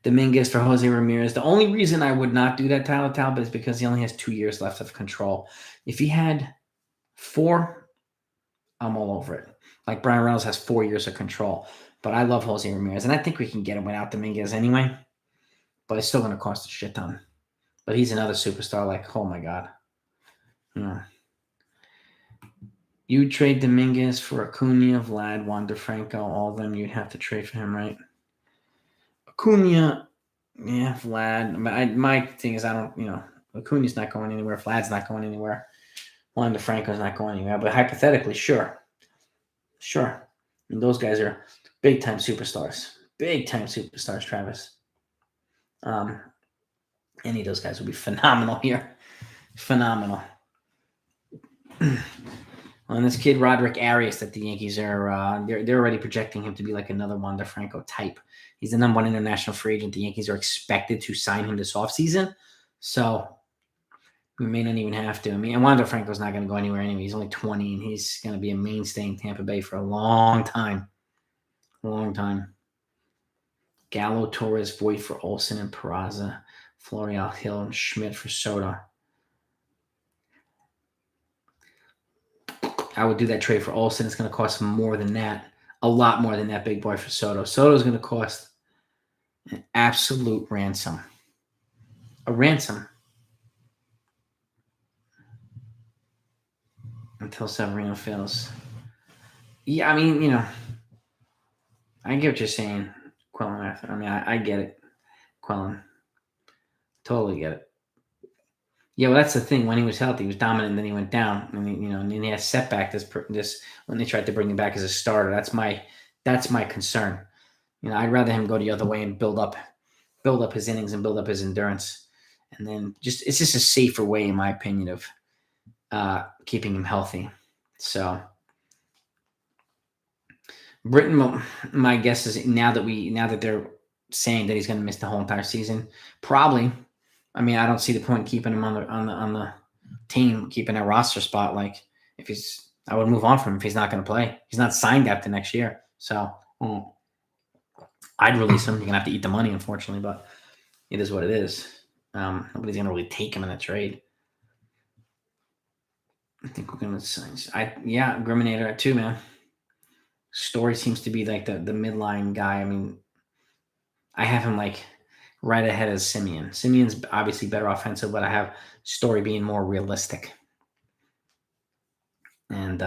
Dominguez for Jose Ramirez. The only reason I would not do that, Tyler Talbot, is because he only has 2 years left of control. If he had 4, I'm all over it. Like Brian Reynolds has 4 years of control. But I love Jose Ramirez, and I think we can get him without Dominguez anyway. But it's still going to cost a shit ton. But he's another superstar. Like, oh my God. You trade Dominguez for Acuna, Vlad, Wander Franco, all of them. You'd have to trade for him, right? Acuna, yeah, Vlad. My thing is, Acuna's not going anywhere. Vlad's not going anywhere. Wander Franco's not going anywhere. But hypothetically, sure. And those guys are big-time superstars. Big-time superstars, Travis. Any of those guys would be phenomenal here. Phenomenal. And this kid, Roderick Arias, that the Yankees are, they're already projecting him to be like another Wander Franco type. He's the #1 international free agent. The Yankees are expected to sign him this offseason. So we may not even have to. And Wander Franco's not going to go anywhere anyway. He's only 20, and he's going to be a mainstay in Tampa Bay for a long time. Gallo, Torres, Voit for Olsen and Peraza. Florial, Hill, and Schmidt for Soto. I would do that trade for Olsen. It's going to cost more than that. A lot more than that, big boy, for Soto. Soto's going to cost an absolute ransom. A ransom. Until Severino fails. Yeah, I mean, I get what you're saying, Quellen. I mean, I get it, Quellen. Totally get it. Yeah, well, that's the thing. When he was healthy, he was dominant, and then he went down, and and then he had a setback. This when they tried to bring him back as a starter. That's my concern. I'd rather him go the other way and build up his innings and build up his endurance, and then it's just a safer way, in my opinion, of keeping him healthy. So, Britain, my guess is now that they're saying that he's going to miss the whole entire season, probably. I mean, I don't see the point in keeping him on the team, keeping a roster spot. Like, I would move on from him if he's not going to play. He's not signed after next year, so I'd release him. You're gonna have to eat the money, unfortunately, but it is what it is. Nobody's gonna really take him in a trade. I think we're gonna sign. Griminator too, man. Story seems to be like the midline guy. I mean, I have him like right ahead of Simeon. Simeon's obviously better offensive, but I have Story being more realistic. And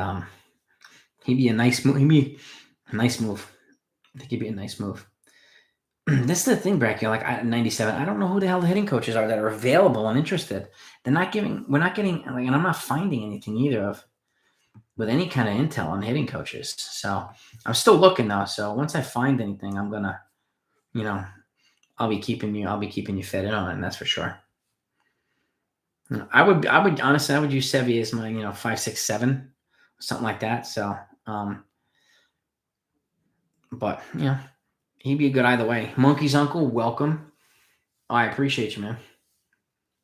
he'd be a nice move. He'd be a nice move. I think he'd be a nice move. That's the thing, Bracky. Like, at 97, I don't know who the hell the hitting coaches are that are available and interested. We're not getting, like, and I'm not finding anything either with any kind of intel on hitting coaches. So I'm still looking though. So once I find anything, I'm gonna, I'll be keeping you fed in on it, and that's for sure. I would honestly, I would use Sevy as my, 5, 6, 7, something like that. So, but he'd be good either way. Monkey's uncle, welcome. Oh, I appreciate you, man.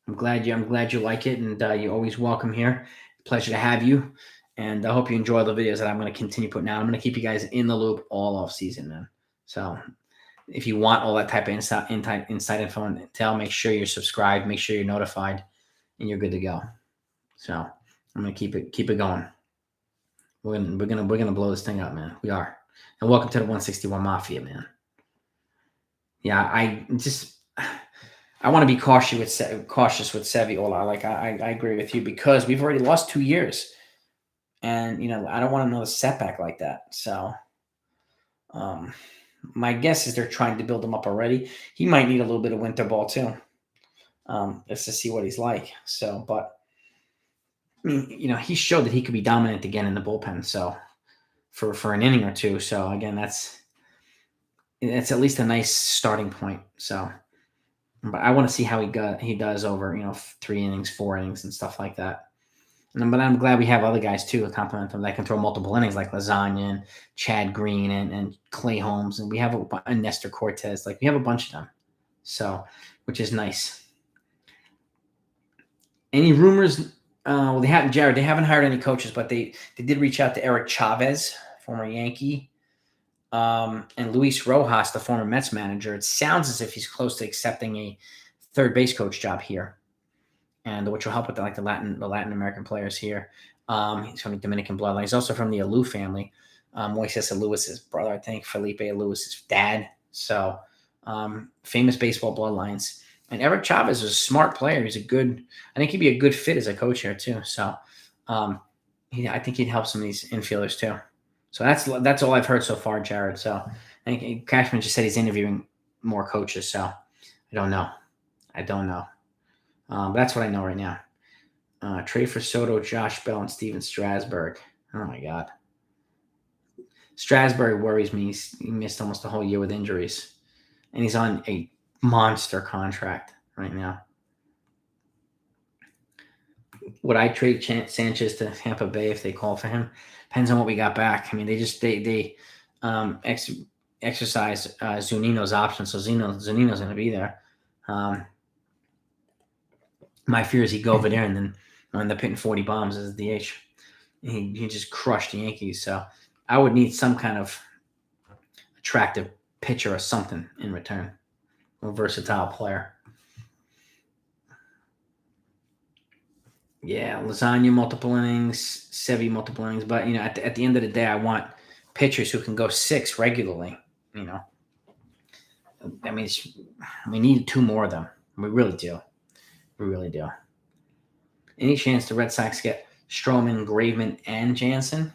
I'm glad you like it, and you're always welcome here. Pleasure to have you, and I hope you enjoy the videos that I'm going to continue putting out. I'm going to keep you guys in the loop all off season, man. So if you want all that type of inside info and intel, make sure you're subscribed, make sure you're notified, and you're good to go. So I'm going to keep it going. We're gonna blow this thing up, man. We are. And welcome to the 161 Mafia, man. Yeah, I want to be cautious with Seviola. Like, I agree with you, because we've already lost 2 years, and I don't want another setback like that. So, my guess is they're trying to build him up already. He might need a little bit of winter ball too, just to see what he's like. So, but I mean, he showed that he could be dominant again in the bullpen. So, for an inning or two. So again, that's at least a nice starting point. So, but I want to see how he does over 3 innings, 4 innings, and stuff like that. But I'm glad we have other guys too to complement them that can throw multiple innings, like Lasagna and Chad Green and Clay Holmes, and we have a Nestor Cortez. Like, we have a bunch of them, so, which is nice. Any rumors? Well, they haven't hired any coaches, but they did reach out to Eric Chavez, former Yankee, and Luis Rojas, the former Mets manager. It sounds as if he's close to accepting a third base coach job here, and which will help with the Latin American players here. He's from the Dominican bloodline. He's also from the Alou family. Moises Alouis's brother, I think. Felipe Alouis's dad. So, famous baseball bloodlines. And Eric Chavez is a smart player. I think he'd be a good fit as a coach here too. So, I think he'd help some of these infielders too. So that's all I've heard so far, Jared. So I think Cashman just said he's interviewing more coaches. So I don't know. But that's what I know right now. Trade for Soto, Josh Bell, and Steven Strasburg. Oh my God. Strasburg worries me. He missed almost a whole year with injuries, and he's on a monster contract right now. Would I trade Sanchez to Tampa Bay if they call for him? Depends on what we got back. I mean, they exercise Zunino's option, so Zunino's going to be there. My fear is he go over there and then end up hitting 40 bombs as a DH. He just crushed the Yankees. So I would need some kind of attractive pitcher or something in return, a versatile player. Yeah, lasagna multiple innings, Sevy multiple innings. But at the end of the day, I want pitchers who can go 6 regularly. You know, I mean, we need 2 more of them. We really do. We really do. Any chance the Red Sox get Stroman, Graveman, and Jansen?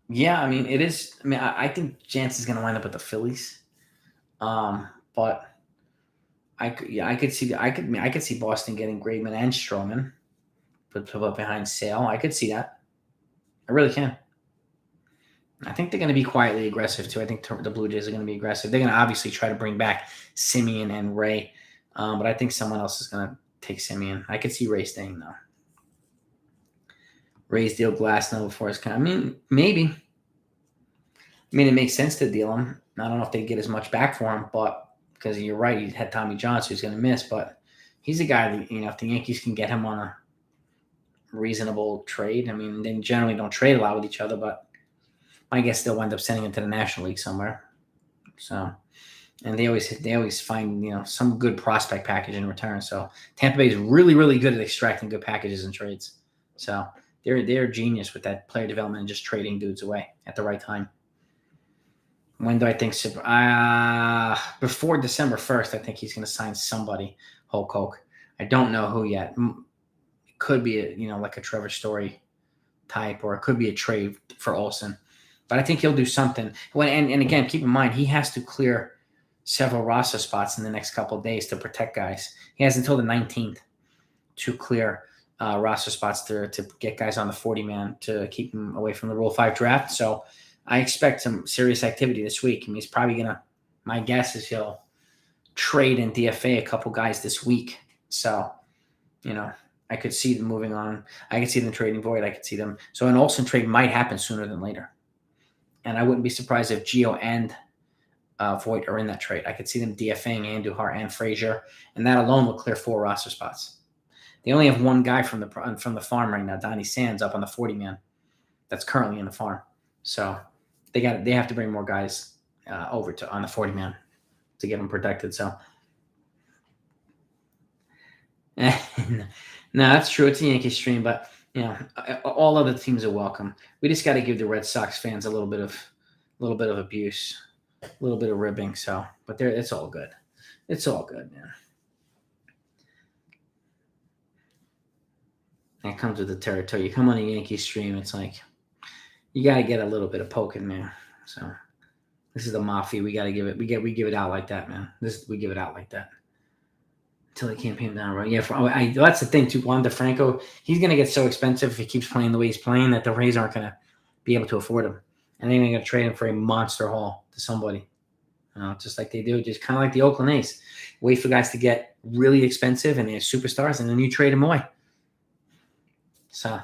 Yeah, I mean, it is. I mean, I think Jansen's going to wind up with the Phillies. But I could see I could see Boston getting Graveman and Stroman, put up behind Sale. I could see that. I really can. I think they're going to be quietly aggressive too. I think the Blue Jays are going to be aggressive. They're going to obviously try to bring back Simeon and Ray, but I think someone else is going to take Simeon. I could see Ray staying though. Ray's deal Glasnow before his kind. I mean, maybe. I mean, it makes sense to deal him. I don't know if they get as much back for him, but because you're right, he had Tommy John, so he's going to miss. But he's a guy that, if the Yankees can get him on a reasonable trade, I mean, they generally don't trade a lot with each other, but I guess they'll wind up sending him to the National League somewhere. So, and they always find some good prospect package in return. So Tampa Bay is really, really good at extracting good packages and trades. So they're genius with that player development and just trading dudes away at the right time. When do I think? Before December 1st, I think he's going to sign somebody. Hulk Hoke. I don't know who yet. It could be like a Trevor Story type, or it could be a trade for Olsen. But I think he'll do something. And again, keep in mind, he has to clear several roster spots in the next couple of days to protect guys. He has until the 19th to clear roster spots to get guys on the 40-man to keep them away from the Rule 5 draft. So I expect some serious activity this week. I mean, he's probably going to – my guess is he'll trade and DFA a couple guys this week. So, I could see them moving on. I could see them trading Void. I could see them – so an Olsen trade might happen sooner than later. And I wouldn't be surprised if Gio and Voigt are in that trade. I could see them DFAing Andujar and Frazier, and that alone will clear 4 roster spots. They only have one guy from the farm right now, Donnie Sands, up on the 40-man. That's currently in the farm. So they have to bring more guys over on the 40-man to get them protected. So no, that's true. It's a Yankees stream, but all other teams are welcome. We just got to give the Red Sox fans a little bit of abuse, a little bit of ribbing. So, but it's all good. It's all good, man. That comes with the territory. You come on a Yankee stream, it's like you got to get a little bit of poking, man. So this is the mafia. We got to give it. We give it out like that, man. We give it out like that until they can't pay him down, right? Yeah, that's the thing too. Juan DeFranco, he's gonna get so expensive if he keeps playing the way he's playing that the Rays aren't gonna be able to afford him, and they're gonna trade him for a monster haul to somebody. Just like they do, just kind of like the Oakland A's. Wait for guys to get really expensive and they're superstars, and then you trade them away. So,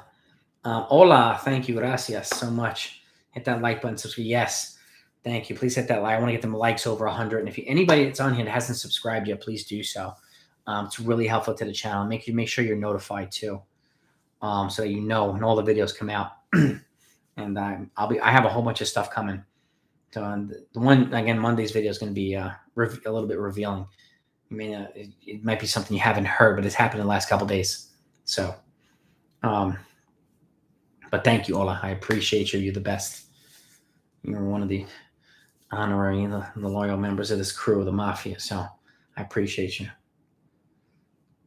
hola, thank you, gracias so much. Hit that like button, subscribe. Yes, thank you. Please hit that like. I want to get them likes over 100. And if anybody that's on here that hasn't subscribed yet, please do so. It's really helpful to the channel. Make sure you're notified too, so that you know when all the videos come out. And I have a whole bunch of stuff coming. So the one again, Monday's video is going to be a little bit revealing. I mean, it might be something you haven't heard, but it's happened in the last couple of days. So, but thank you, Ola. I appreciate you. You're the best. You're one of the honorary, the loyal members of this crew, the mafia. So I appreciate you.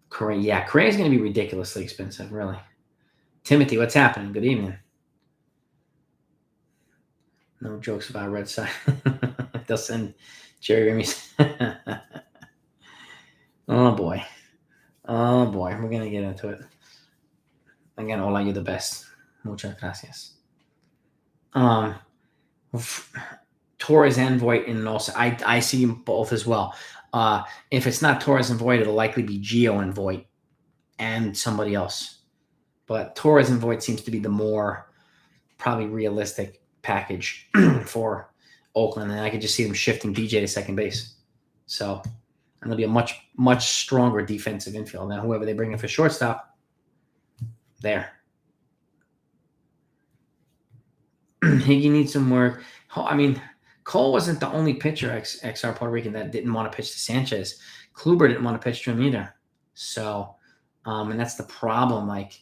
Correa is going to be ridiculously expensive, really. Timothy, what's happening? Good evening. No jokes about Red Sox. They'll send Jerry Remis. Oh, boy. We're going to get into it. Again, Ola, you're the best. Muchas gracias. Torres and Voit and also I see them both as well. If it's not Torres and Voit, it'll likely be Gio and Voit and somebody else. But Torres and Voit seems to be the more probably realistic package for Oakland, and I could just see them shifting DJ to second base. So, and there'll be a much, much stronger defensive infield than whoever they bring in for shortstop. There. Higgy needs some work. I mean, Cole wasn't the only pitcher, XR Puerto Rican, that didn't want to pitch to Sanchez. Kluber didn't want to pitch to him either. So, And that's the problem. Like,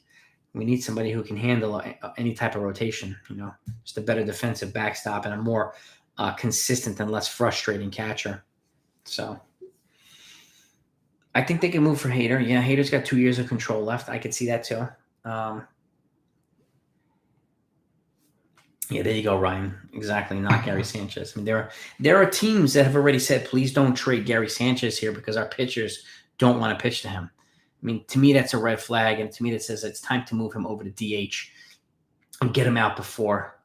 we need somebody who can handle any type of rotation, just a better defensive backstop and a more consistent and less frustrating catcher. So I think they can move for Hader. Yeah, Hader's got 2 years of control left. I could see that too. Yeah, there you go, Ryan. Exactly, not Gary Sanchez. I mean, there are teams that have already said, please don't trade Gary Sanchez here because our pitchers don't want to pitch to him. I mean, to me, that's a red flag, and to me, that says it's time to move him over to DH and get him out before,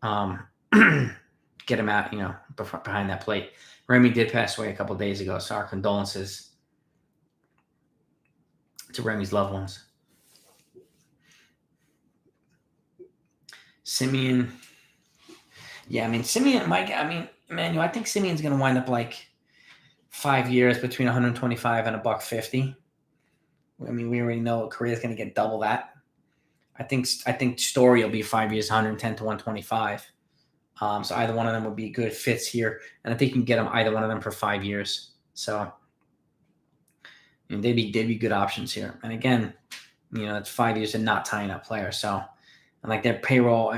get him out, behind that plate. Remy did pass away a couple days ago, so our condolences to Remy's loved ones. Simeon. Yeah, I mean, Emmanuel, I think Simeon's going to wind up like 5 years between 125 and $150. I mean, we already know Korea's going to get double that. I think Story will be 5 years, 110 to 125. So either one of them would be good fits here, and I think you can get them either one of them for 5 years. So they'd be good options here. And again, it's 5 years and not tying up players. So, and like the payroll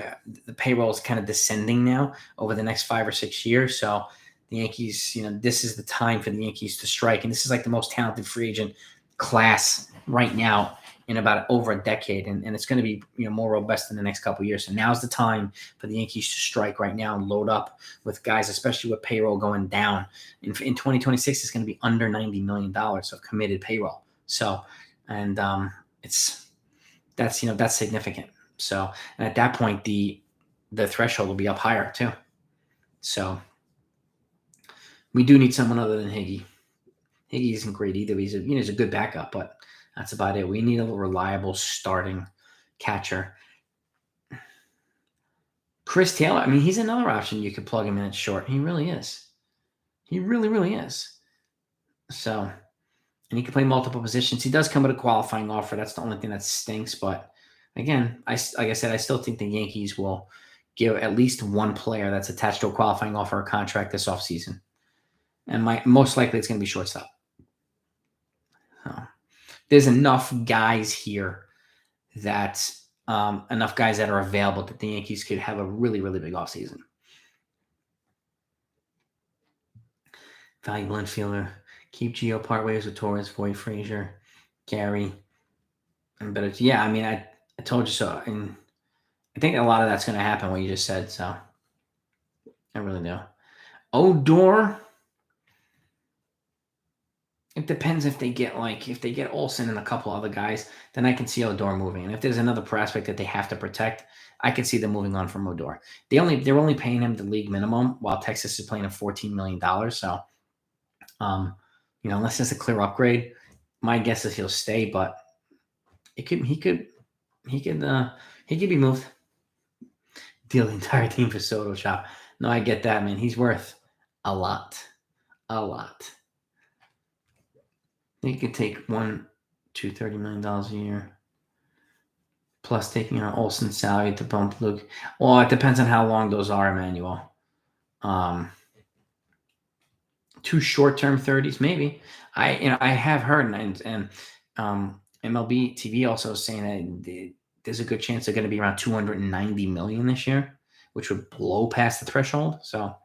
is kind of descending now over the next 5 or 6 years. So the Yankees, this is the time for the Yankees to strike, and this is like the most talented free agent class right now in about over a decade, and it's going to be more robust in the next couple of years. So now's the time for the Yankees to strike right now and load up with guys, especially with payroll going down. In 2026, it's going to be under $90 million of committed payroll. So, and that's significant. So, and at that point, the threshold will be up higher too. So we do need someone other than Higgy. Higgy isn't great either. He's a good backup, but that's about it. We need a reliable starting catcher. Chris Taylor, I mean, he's another option you could plug him in at short. He really is. He really, really is. So, and he can play multiple positions. He does come with a qualifying offer. That's the only thing that stinks. But again, like I said, I still think the Yankees will give at least one player that's attached to a qualifying offer a contract this offseason. And most likely it's going to be shortstop. There's enough guys here that are available that the Yankees could have a really, really big offseason. Valuable infielder. Keep Gio part ways with Torres, Voit, Frazier, Gary, and better. Yeah, I mean, I told you so. And I think a lot of that's going to happen, what you just said. So I really do. Odor. It depends if they get Olsen and a couple other guys, then I can see Odor moving. And if there's another prospect that they have to protect, I can see them moving on from Odor. They're only paying him the league minimum, while Texas is paying him $14 million. So, unless it's a clear upgrade, my guess is he'll stay. But he could be moved. Deal the entire team for Soto shop. No, I get that, man. He's worth a lot. They could take $30 million a year, plus taking on Olsen's salary to bump Luke. Well, it depends on how long those are, Emmanuel. 2 short-term 30s, maybe. I have heard, and MLB TV also is saying that there's a good chance they're going to be around $290 million this year, which would blow past the threshold. So,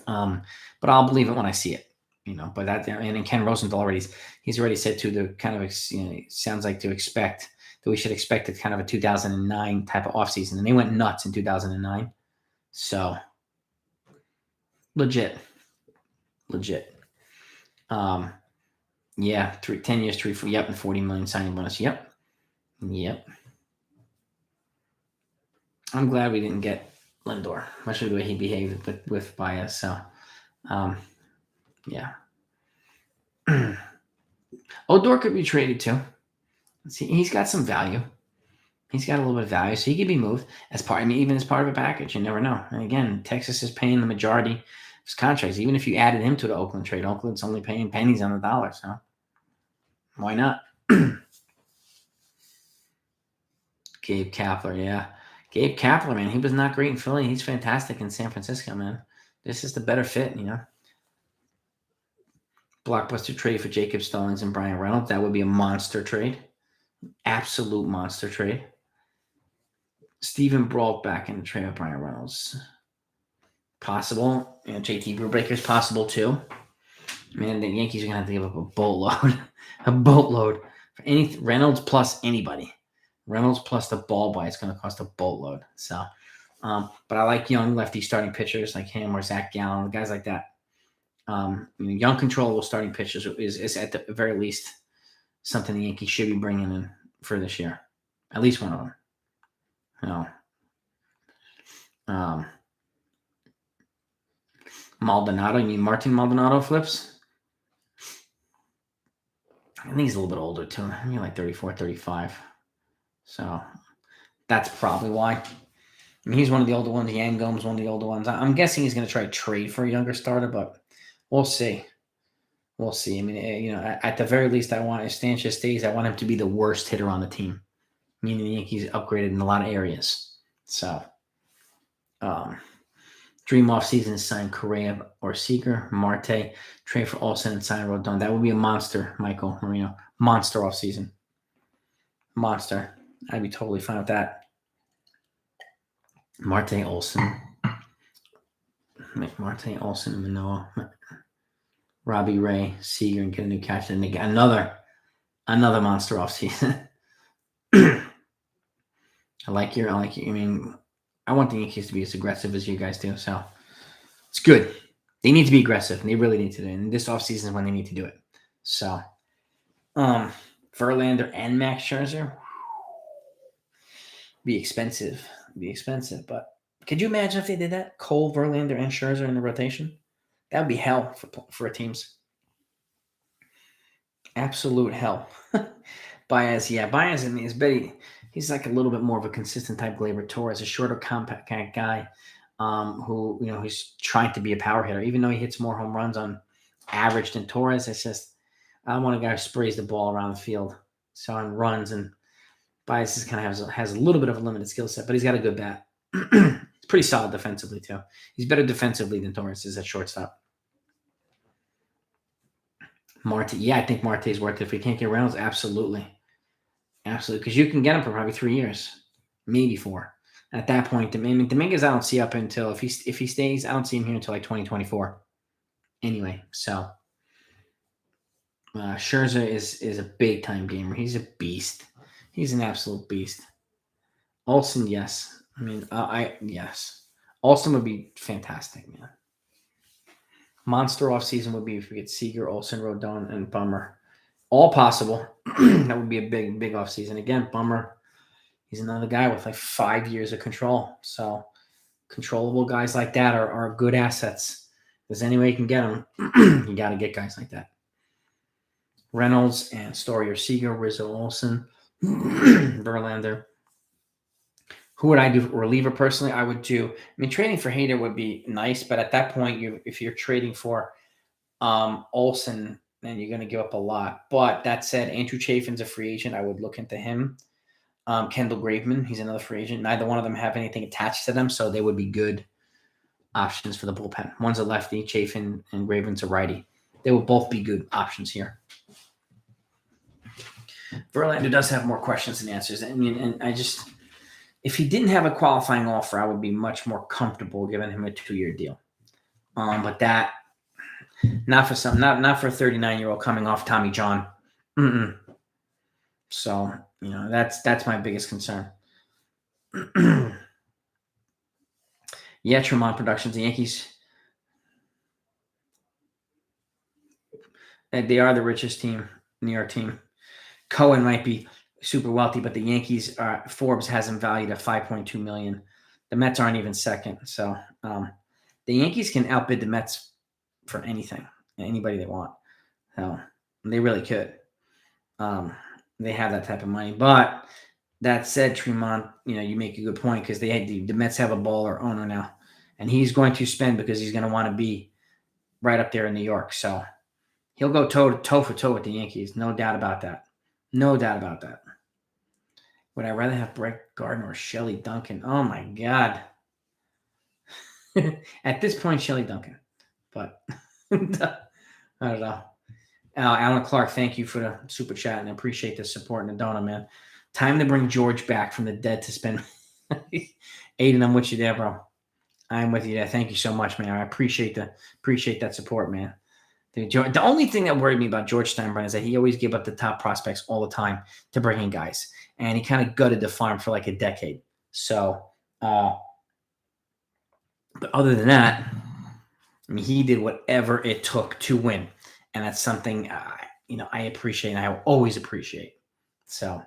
but I'll believe it when I see it. But that, and Ken Rosenthal he's already said to the kind of, sounds like to expect that we should expect a kind of a 2009 type of offseason. And they went nuts in 2009. So legit. Yeah, 10 years, 3 for, and 40 million signing bonus. Yep. I'm glad we didn't get Lindor, especially the way he behaved with Baez. So, yeah. Odor could be traded too. He's got some value. He's got a little bit of value, so he could be moved even as part of a package. You never know. And again, Texas is paying the majority of his contracts. Even if you added him to the Oakland trade, Oakland's only paying pennies on the dollar. So why not? Gabe Kapler, yeah. Gabe Kapler, man, he was not great in Philly. He's fantastic in San Francisco, man. This is the better fit, Blockbuster trade for Jacob Stallings and Brian Reynolds. That would be a monster trade. Absolute monster trade. Steven Brault back in the trade with Brian Reynolds. Possible. JT Brubaker's possible too. Man, the Yankees are going to have to give up a boatload. A boatload. For any Reynolds plus anybody. Reynolds plus the ball buy is going to cost a boatload. So, but I like young lefty starting pitchers like him or Zach Gallen, guys like that. Young controllable starting pitchers is at the very least something the Yankees should be bringing in for this year. At least one of them. Maldonado, you mean Martin Maldonado flips? I think he's a little bit older too. I mean, like 34, 35. So that's probably why. I mean, he's one of the older ones. Yangome's one of the older ones. I'm guessing he's going to try to trade for a younger starter, but we'll see. We'll see. I mean, at the very least, if Sanchez stays, I want him to be the worst hitter on the team, meaning the Yankees upgraded in a lot of areas. So, dream offseason is sign Correa or Seager, Marte, trade for Olsen and sign Rodon. That would be a monster, Michael Marino. Monster offseason. Monster. I'd be totally fine with that. Marte, Olsen. Marte, Olsen, and Manoah. Robbie Ray, Seager, and get a new catcher. And get another monster offseason. I like you. I mean, I want the Yankees to be as aggressive as you guys do. So it's good. They need to be aggressive. And they really need to do it. And this offseason is when they need to do it. So Verlander and Max Scherzer be expensive. But could you imagine if they did that? Cole, Verlander, and Scherzer in the rotation? That would be hell for teams. Absolute hell. Baez, is Betty. He's like a little bit more of a consistent type Gleyber Torres, a shorter, compact kind of guy who, he's trying to be a power hitter. Even though he hits more home runs on average than Torres, it's just, I don't want a guy who sprays the ball around the field. So on runs, and Baez kind of has a little bit of a limited skill set, but he's got a good bat. He's pretty solid defensively, too. He's better defensively than Torres is at shortstop. Marte, I think Marte is worth it. If we can't get Reynolds, absolutely. Absolutely, because you can get him for probably 3 years, maybe 4. At that point, Dominguez, I don't see up until if he stays, I don't see him here until like 2024. Anyway, so Scherzer is a big time gamer. He's a beast. He's an absolute beast. Olsen, yes. I mean, yes. Olsen would be fantastic, man. Monster offseason would be if we get Seager, Olsen, Rodon, and Bummer. All possible. That would be a big offseason. Again, Bummer, he's another guy with like 5 years of control. So controllable guys like that are good assets. If there's any way you can get them, you got to get guys like that. Reynolds and Story or Seager, Rizzo, Olsen, Verlander. Who would I do reliever personally? I would do. Trading for Hader would be nice, but at that point, if you're trading for Olsen, then you're going to give up a lot. But that said, Andrew Chafin's a free agent. I would look into him. Kendall Graveman, he's another free agent. Neither one of them have anything attached to them, so they would be good options for the bullpen. One's a lefty, Chafin, and Graveman's a righty. They will both be good options here. Verlander does have more questions than answers. And I just, if he didn't have a qualifying offer, I would be much more comfortable giving him a 2-year deal. But that, not for a 39-year-old coming off Tommy John. So, that's my biggest concern. Tremont Productions, the Yankees. They are the richest team, New York team. Cohen might be super wealthy, but the Yankees, Forbes has him valued at $5.2 million. The Mets aren't even second. So the Yankees can outbid the Mets for anything, anybody they want. So they really could. They have that type of money. But that said, Tremont, you make a good point because the Mets have a baller owner now, and he's going to spend because he's going to want to be right up there in New York. So he'll go toe for toe with the Yankees. No doubt about that. No doubt about that. Would I rather have Brett Gardner or Shelley Duncan? Oh, my God. At this point, Shelley Duncan. But I don't know. Alan Clark, thank you for the super chat and I appreciate the support and the donut, man. Time to bring George back from the dead to spend. Aiden, I'm with you there, bro. I'm with you there. Thank you so much, man. I appreciate that support, man. The only thing that worried me about George Steinbrenner is that he always gave up the top prospects all the time to bring in guys, and he kind of gutted the farm for like a decade. So, but other than that, I mean, he did whatever it took to win, and that's something I appreciate and I will always appreciate. So,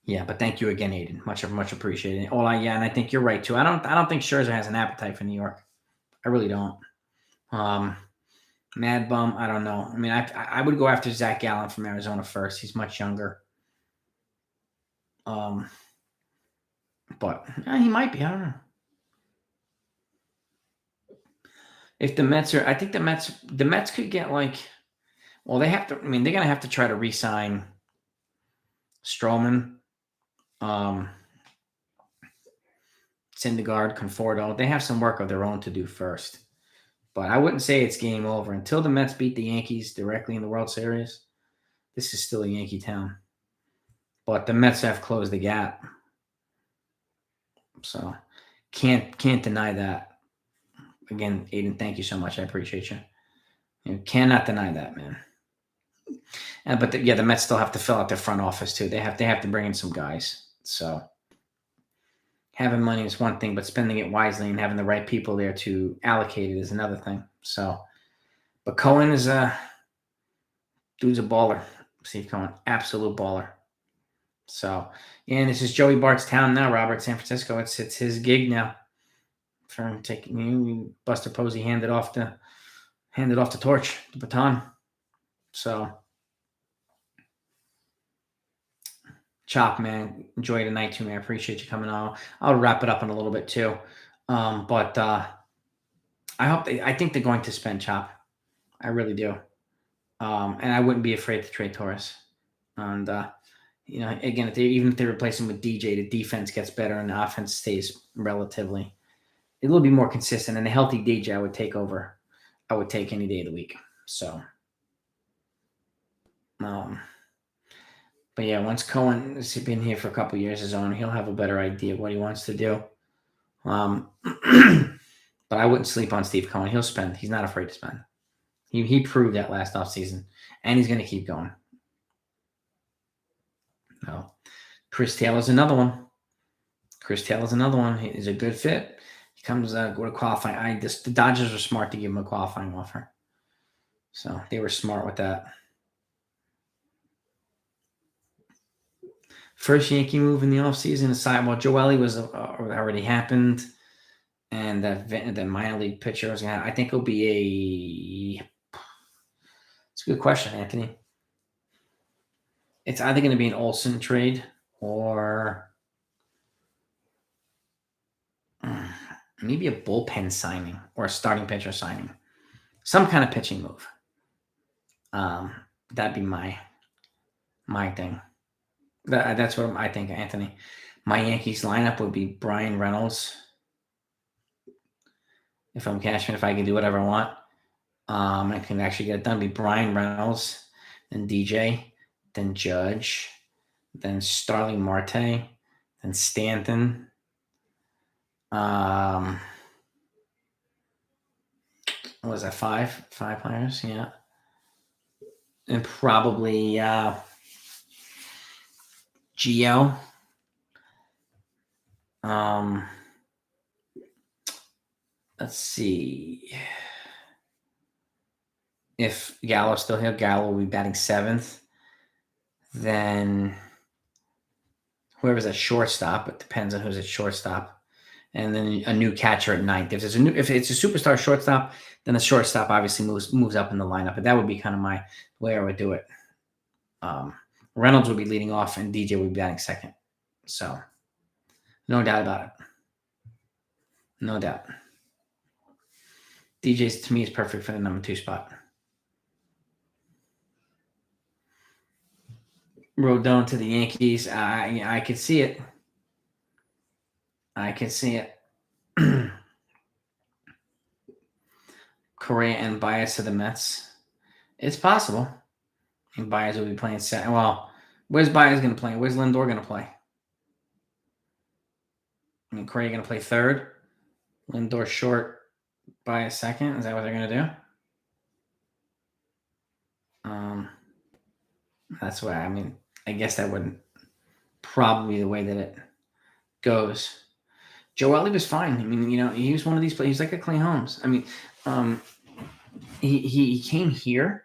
yeah, but thank you again, Aiden. Much appreciated. And I think you're right too. I don't think Scherzer has an appetite for New York. I really don't. Mad Bum, I don't know. I mean, I would go after Zach Gallen from Arizona first. He's much younger. But he might be. I don't know. If the Mets are, I think the Mets could get like, well, they have to. I mean, they're gonna have to try to re-sign Stroman, Syndergaard, Conforto. They have some work of their own to do first. But I wouldn't say it's game over until the Mets beat the Yankees directly in the World Series. This is still a Yankee town. But the Mets have closed the gap. So can't deny that. Again, Aiden, thank you so much. I appreciate you. You cannot deny that, man. But the Mets still have to fill out their front office too. They have to bring in some guys. So having money is one thing, but spending it wisely and having the right people there to allocate it is another thing. So, but Cohen is dude's a baller. Steve Cohen, absolute baller. So, and this is Joey Bart's town now, Robert, San Francisco. It's his gig now. For him taking Buster Posey handed off the torch, the baton. So, Chop, man, enjoy the night too, man. I appreciate you coming on. I'll wrap it up in a little bit too. But I think they're going to spend Chop. I really do. And I wouldn't be afraid to trade Torres. And again, even if they replace him with DJ, the defense gets better and the offense stays relatively. It will be more consistent, and a healthy DJ I would take over. I would take any day of the week. So, but yeah, once Cohen has been here for a couple of years his own, he'll have a better idea of what he wants to do. But I wouldn't sleep on Steve Cohen. He'll spend. He's not afraid to spend. He proved that last offseason, and he's going to keep going. No, Chris Taylor's another one. He's a good fit. He comes with a qualifying. The Dodgers were smart to give him a qualifying offer. So they were smart with that. First Yankee move in the offseason aside, well, Joely was already happened. And the minor league pitcher was I think it'll be it's a good question, Anthony. It's either going to be an Olsen trade or maybe a bullpen signing or a starting pitcher signing. Some kind of pitching move. That'd be my thing. That's what I think, Anthony. My Yankees lineup would be Brian Reynolds. If I'm Cashman, if I can do whatever I want, I can actually get it done. It'd be Brian Reynolds, then DJ, then Judge, then Starling Marte, then Stanton. What was that? Five players, yeah. And probably Gio. Let's see. If Gallo's still here, Gallo will be batting 7th. Then whoever's at shortstop, it depends on who's at shortstop. And then a new catcher at 9th. If it's a superstar shortstop, then the shortstop obviously moves up in the lineup. But that would be kind of my way I would do it. Reynolds would be leading off, and DJ would be batting 2nd. So, no doubt about it. No doubt. DJ's, to me, is perfect for the number 2 spot. Rodon to the Yankees. I could see it. Correa and Baez to the Mets. It's possible. And Baez will be playing second. Well, where's Baez going to play? Where's Lindor going to play? I mean, Correa going to play third. Lindor short, Baez second. Is that what they're going to do? That's what I mean. I guess that wouldn't probably be the way that it goes. Joe Elliott was fine. I mean, he was one of these players. He's like a Clay Holmes. I mean, he came here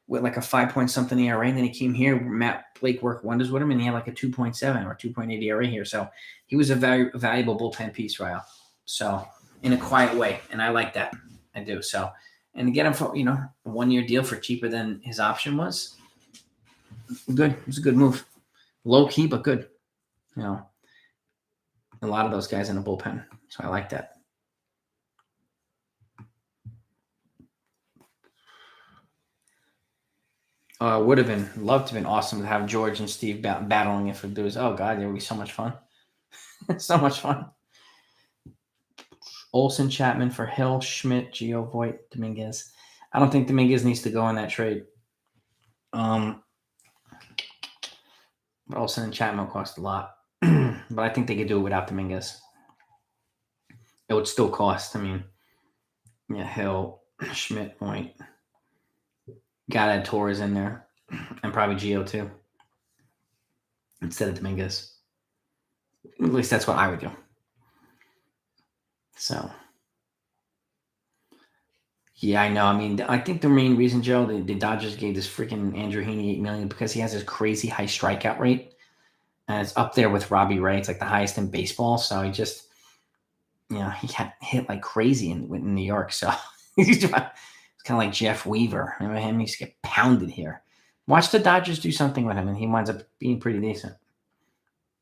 with like a 5-point-something ERA, and then he came here. Matt Blake worked wonders with him, and he had like a 2.7 or 2.8 ERA here. So he was a very valuable bullpen piece, Ryle. So in a quiet way, and I like that. I do. So, and to get him for a 1-year deal for cheaper than his option was good. It was a good move, low key but good. A lot of those guys in the bullpen, so I like that. Would have been loved to have been awesome to have George and Steve battling if it was. Oh God, it would be so much fun. So much fun. Olsen, Chapman for Hill, Schmidt, Gio, Voit, Dominguez. I don't think Dominguez needs to go in that trade. But Olsen and Chapman cost a lot. But I think they could do it without Dominguez. It would still cost. I mean, Hill, Schmidt, Voit. Got to add Torres in there. And probably Gio too. Instead of Dominguez. At least that's what I would do. So, yeah, I know. I mean, I think the main reason, Joe, the Dodgers gave this freaking Andrew Heaney $8 million because he has this crazy high strikeout rate, and it's up there with Robbie Ray. It's like the highest in baseball. So he just, he got hit like crazy in New York. So it's kind of like Jeff Weaver. Remember him? He used to get pounded here. Watch the Dodgers do something with him, and he winds up being pretty decent.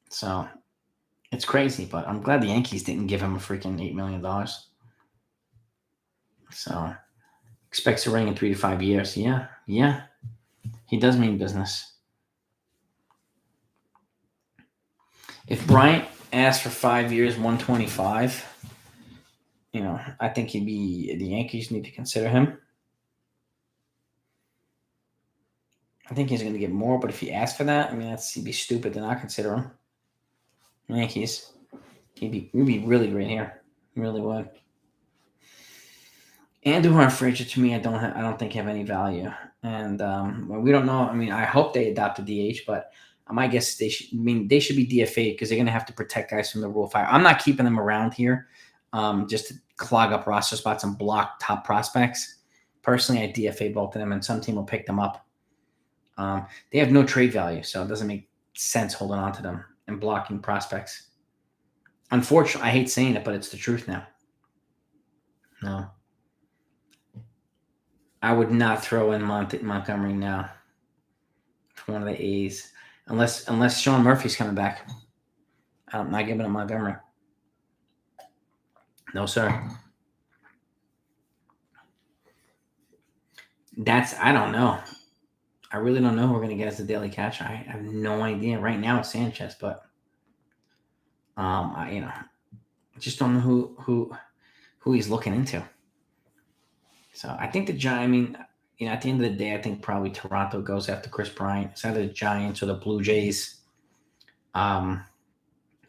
So it's crazy, but I'm glad the Yankees didn't give him a freaking $8 million. So expects a ring in 3 to 5 years. Yeah. He does mean business. If Bryant asked for 5 years, 125, I think the Yankees need to consider him. I think he's going to get more, but if he asks for that, he'd be stupid to not consider him. Yankees. He'd be really great here. He really would. Andujar and Frazier, to me, I don't think have any value, and we don't know. I hope they adopt a DH, but my guess they should be DFA'd because they're going to have to protect guys from the Rule 5. I'm not keeping them around here, just to clog up roster spots and block top prospects. Personally, I DFA both of them, and some team will pick them up. They have no trade value, so it doesn't make sense holding on to them and blocking prospects. Unfortunately, I hate saying it, but it's the truth now. No. I would not throw in Montgomery now for one of the A's. Unless Sean Murphy's coming back. I'm not giving him Montgomery. No, sir. I don't know. I really don't know who we're going to get as the daily catcher. I have no idea. Right now it's Sanchez, but I just don't know who he's looking into. So I think at the end of the day, I think probably Toronto goes after Chris Bryant. It's either the Giants or the Blue Jays. One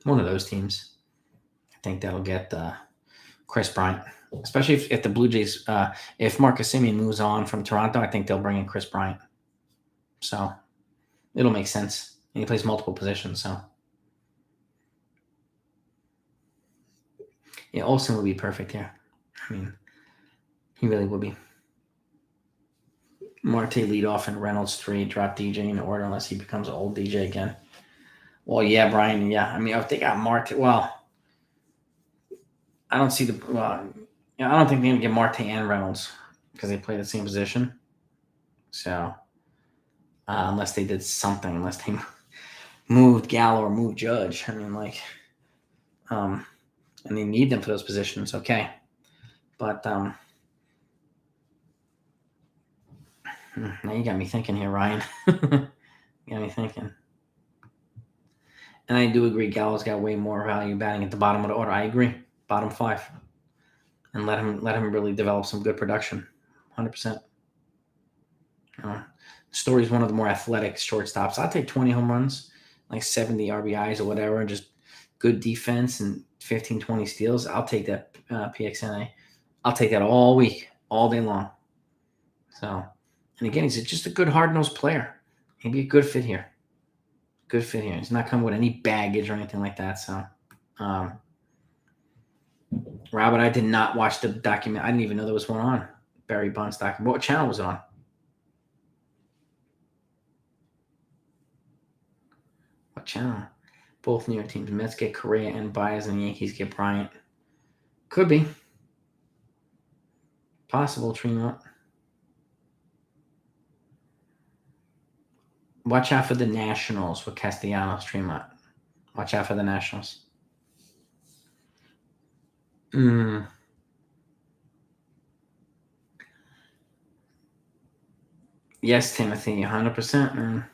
of those teams. I think that'll get Chris Bryant. Especially if the Blue Jays, if Marcus Semien moves on from Toronto, I think they'll bring in Chris Bryant. So it'll make sense. And he plays multiple positions, so. Yeah, Olsen would be perfect here. He really would be. Marte lead off and Reynolds 3, drop DJ in order unless he becomes an old DJ again. Well, yeah, Brian, yeah. If they got Marte, well, I don't see I don't think they're going to get Marte and Reynolds because they play the same position. So, unless they did something, unless they moved Gallo or moved Judge. And they need them for those positions, okay. But, now you got me thinking here, Ryan. You got me thinking. And I do agree, Gallo's got way more value batting at the bottom of the order. I agree. Bottom 5. And let him really develop some good production. 100%. Story's one of the more athletic shortstops. I'll take 20 home runs, like 70 RBIs or whatever, and just good defense and 15, 20 steals. I'll take that PXNA. I'll take that all week, all day long. So, and again, he's just a good hard-nosed player. He'd be a good fit here. Good fit here. He's not coming with any baggage or anything like that. So, Robert, I did not watch the document. I didn't even know there was one on. Barry Bonds document. What channel was it on? What channel? Both New York teams. Mets get Correa and Baez, and the Yankees get Bryant. Could be. Possible, Tremont. Watch out for the Nationals with Castellanos, Tremont. Watch out for the Nationals. Yes, Timothy, 100%, man.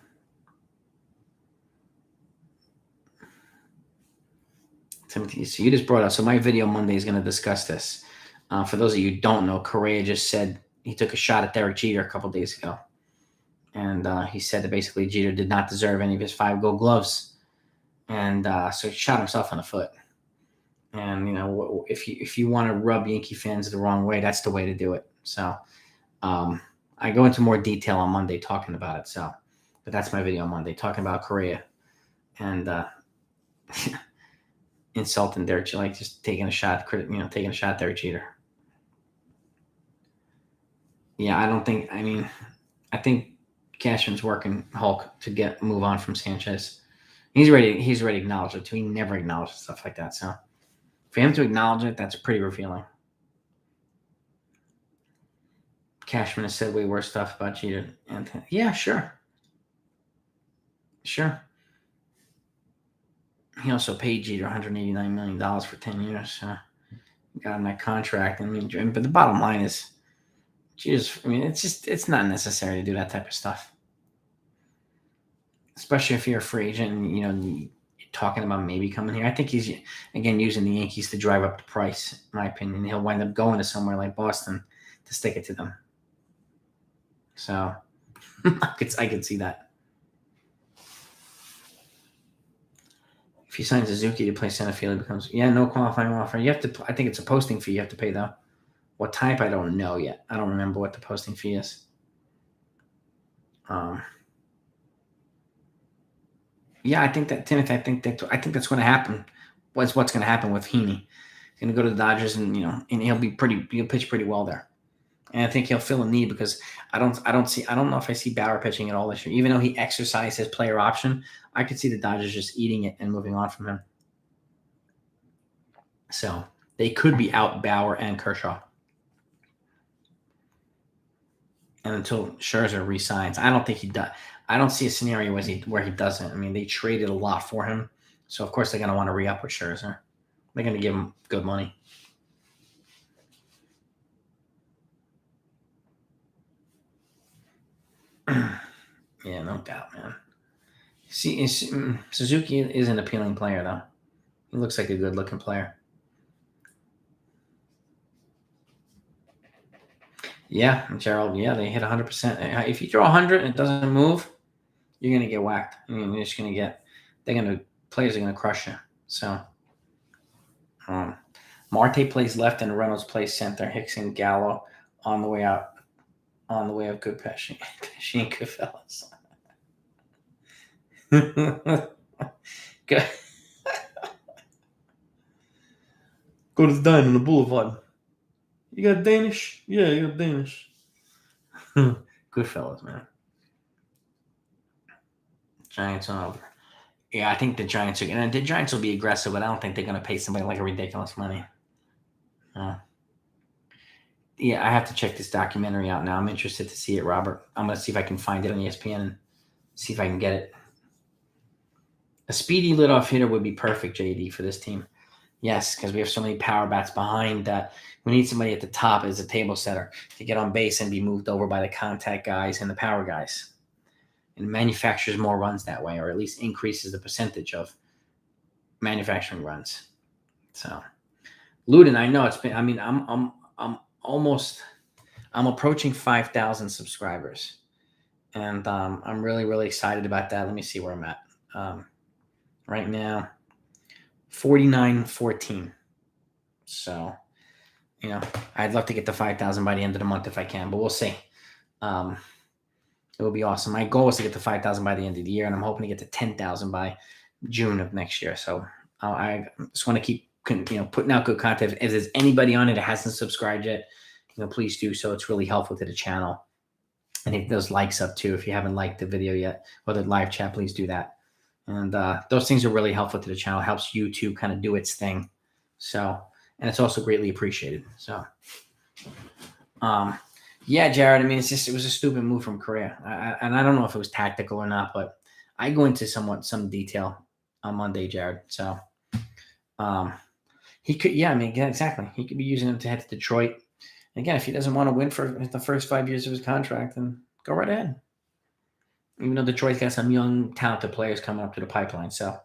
Timothy, so you just brought up. So my video Monday is going to discuss this. For those of you who don't know, Correa just said he took a shot at Derek Jeter a couple days ago. And he said that basically Jeter did not deserve any of his 5 Gold Gloves. And so he shot himself in the foot. And, if you want to rub Yankee fans the wrong way, that's the way to do it. So I go into more detail on Monday talking about it. So, but that's my video on Monday, talking about Correa and insulting Derek Jeter, like just taking a shot at Derek Jeter. Yeah, I think Cashman's working Hulk to move on from Sanchez. He's already acknowledged it too. He never acknowledged stuff like that. So for him to acknowledge it, that's pretty revealing. Cashman has said way worse stuff about Jeter. And yeah, sure. He also paid Jeter $189 million for 10 years. Got him that contract. But the bottom line is, it's not necessary to do that type of stuff. Especially if you're a free agent and, you're talking about maybe coming here. I think he's, again, using the Yankees to drive up the price, in my opinion. He'll wind up going to somewhere like Boston to stick it to them. So I could see that. If he signs Suzuki to play center field, it becomes, no qualifying offer. You have to, I think it's a posting fee you have to pay, though. What type, I don't know yet. I don't remember what the posting fee is. Yeah, I think that, Timothy, I think that's going to happen. What's going to happen with Heaney? He's going to go to the Dodgers, and and he'll pitch pretty well there. And I think he'll fill a need because I don't know if I see Bauer pitching at all this year. Even though he exercised his player option, I could see the Dodgers just eating it and moving on from him. So they could be out Bauer and Kershaw. And until Scherzer resigns, I don't think he does. I don't see a scenario where he doesn't. They traded a lot for him. So, of course, they're going to want to re-up with Scherzer. They're going to give him good money. Yeah, no doubt, man. See, Suzuki is an appealing player, though. He looks like a good-looking player. Yeah, Gerald, they hit 100%. If you throw 100 and it doesn't move, you're going to get whacked. You're just going to get – players are going to crush you. So, Marte plays left and Reynolds plays center. Hicks and Gallo on the way out. On the way of good passion. She ain't good fellas. Good. Go to the diner on the boulevard. You got Danish? Yeah, you got Danish. Good fellas, man. Giants on over. Yeah, I think the Giants will be aggressive, but I don't think they're going to pay somebody like a ridiculous money. Yeah, I have to check this documentary out now. I'm interested to see it, Robert. I'm going to see if I can find it on ESPN and see if I can get it. A speedy leadoff hitter would be perfect, JD, for this team. Yes, because we have so many power bats behind that we need somebody at the top as a table setter to get on base and be moved over by the contact guys and the power guys. And manufactures more runs that way, or at least increases the percentage of manufacturing runs. So, Luden, I know it's been. I'm almost I'm approaching 5,000 subscribers, and I'm really, really excited about that. Let me see where I'm at. Right now, 4914. So, I'd love to get to 5,000 by the end of the month if I can, but we'll see. It would be awesome. My goal is to get to 5,000 by the end of the year, and I'm hoping to get to 10,000 by June of next year. So I just want to keep putting out good content. If there's anybody on it that hasn't subscribed yet, please do so. It's really helpful to the channel. And hit those likes up too. If you haven't liked the video yet or the live chat, please do that. And those things are really helpful to the channel. It helps YouTube kind of do its thing. So, and it's also greatly appreciated. So, yeah, Jared. I mean, it was a stupid move from Korea, and I don't know if it was tactical or not, but I go into some detail on Monday, Jared. So, he could, yeah, I mean, yeah, exactly. He could be using him to head to Detroit. And again, if he doesn't want to win for the first 5 years of his contract, then go right ahead. Even though Detroit's got some young, talented players coming up to the pipeline, so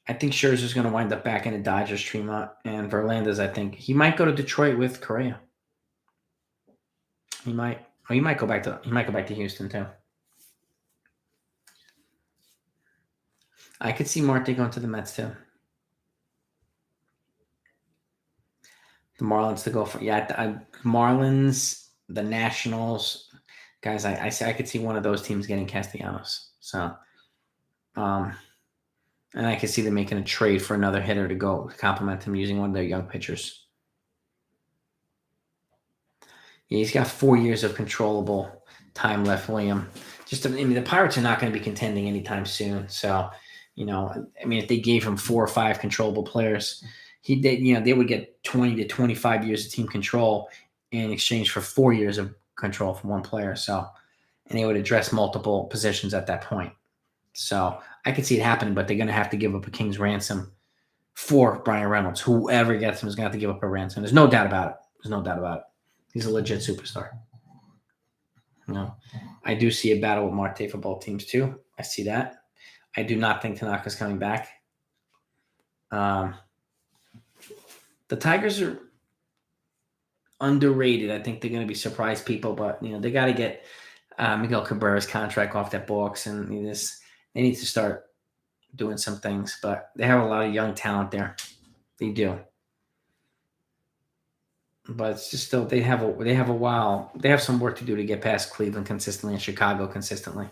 I think Scherzer's going to wind up back in the Dodgers, Tremont, and Verlandez. I think he might go to Detroit with Correa. He might. Or he might go back to Houston too. I could see Marte going to the Mets too. The Marlins to go for Marlins, the Nationals, guys. I could see one of those teams getting Castellanos. So, and I could see them making a trade for another hitter to go complement him using one of their young pitchers. Yeah, he's got 4 years of controllable time left, William. The Pirates are not going to be contending anytime soon. So, if they gave him 4 or 5 controllable players, they would get 20 to 25 years of team control in exchange for 4 years of control from one player. So, and they would address multiple positions at that point. So I could see it happening, but they're going to have to give up a king's ransom for Brian Reynolds. Whoever gets him is going to have to give up a ransom. There's no doubt about it. He's a legit superstar. I do see a battle with Marte for both teams too. I see that. I do not think Tanaka's coming back. The Tigers are underrated. I think they're going to be surprise people, but they got to get Miguel Cabrera's contract off their books, and they need to start doing some things. But they have a lot of young talent there. They do. But it's just still they have a while. They have some work to do to get past Cleveland consistently and Chicago consistently.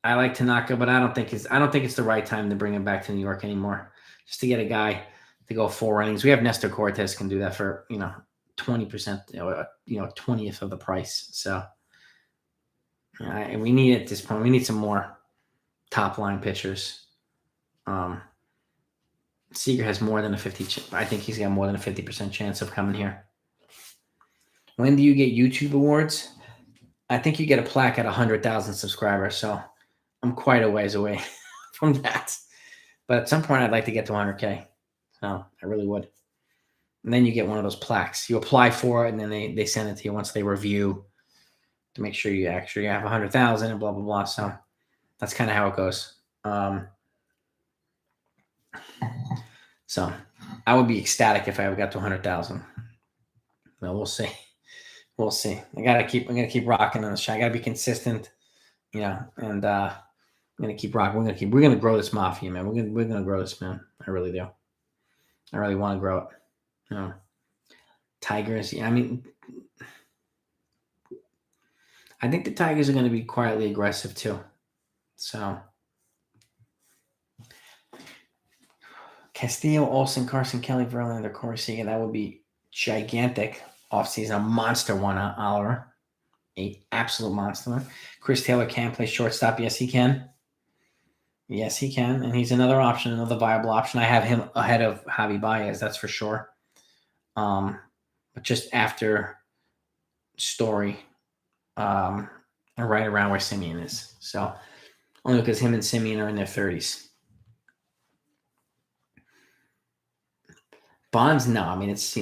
I like Tanaka, but I don't think it's the right time to bring him back to New York anymore. Just to get a guy to go 4 innings. We have Nestor Cortez can do that for 20%, 20th of the price. So we need at this point. We need some more top line pitchers. Seager has more than a 50. I think he's got more than a 50% chance of coming here. When do you get YouTube awards? I think you get a plaque at 100,000 subscribers. So I'm quite a ways away from that. But at some point, I'd like to get to 100K. So I really would. And then you get one of those plaques. You apply for it, and then they send it to you once they review to make sure you actually have 100,000 and blah, blah, blah. So that's kind of how it goes. So I would be ecstatic if I ever got to 100,000. Well, we'll see. We'll see. I'm gonna keep rocking on this show. I gotta be consistent, and I'm gonna keep rocking. We're gonna grow this mafia, man. We're gonna grow this, man. I really do. I really want to grow it. Tigers. Yeah, I mean, I think the Tigers are gonna be quietly aggressive too. So Castillo, Olsen, Carson Kelly, Verlander, Corey Seager. That would be gigantic offseason. A monster one, Oliver. An absolute monster. Chris Taylor can play shortstop. Yes, he can. Yes, he can. And he's another option, another viable option. I have him ahead of Javi Baez, that's for sure. But just after Story, right around where Simeon is. So only because him and Simeon are in their 30s. Bonds, no. I mean, it's,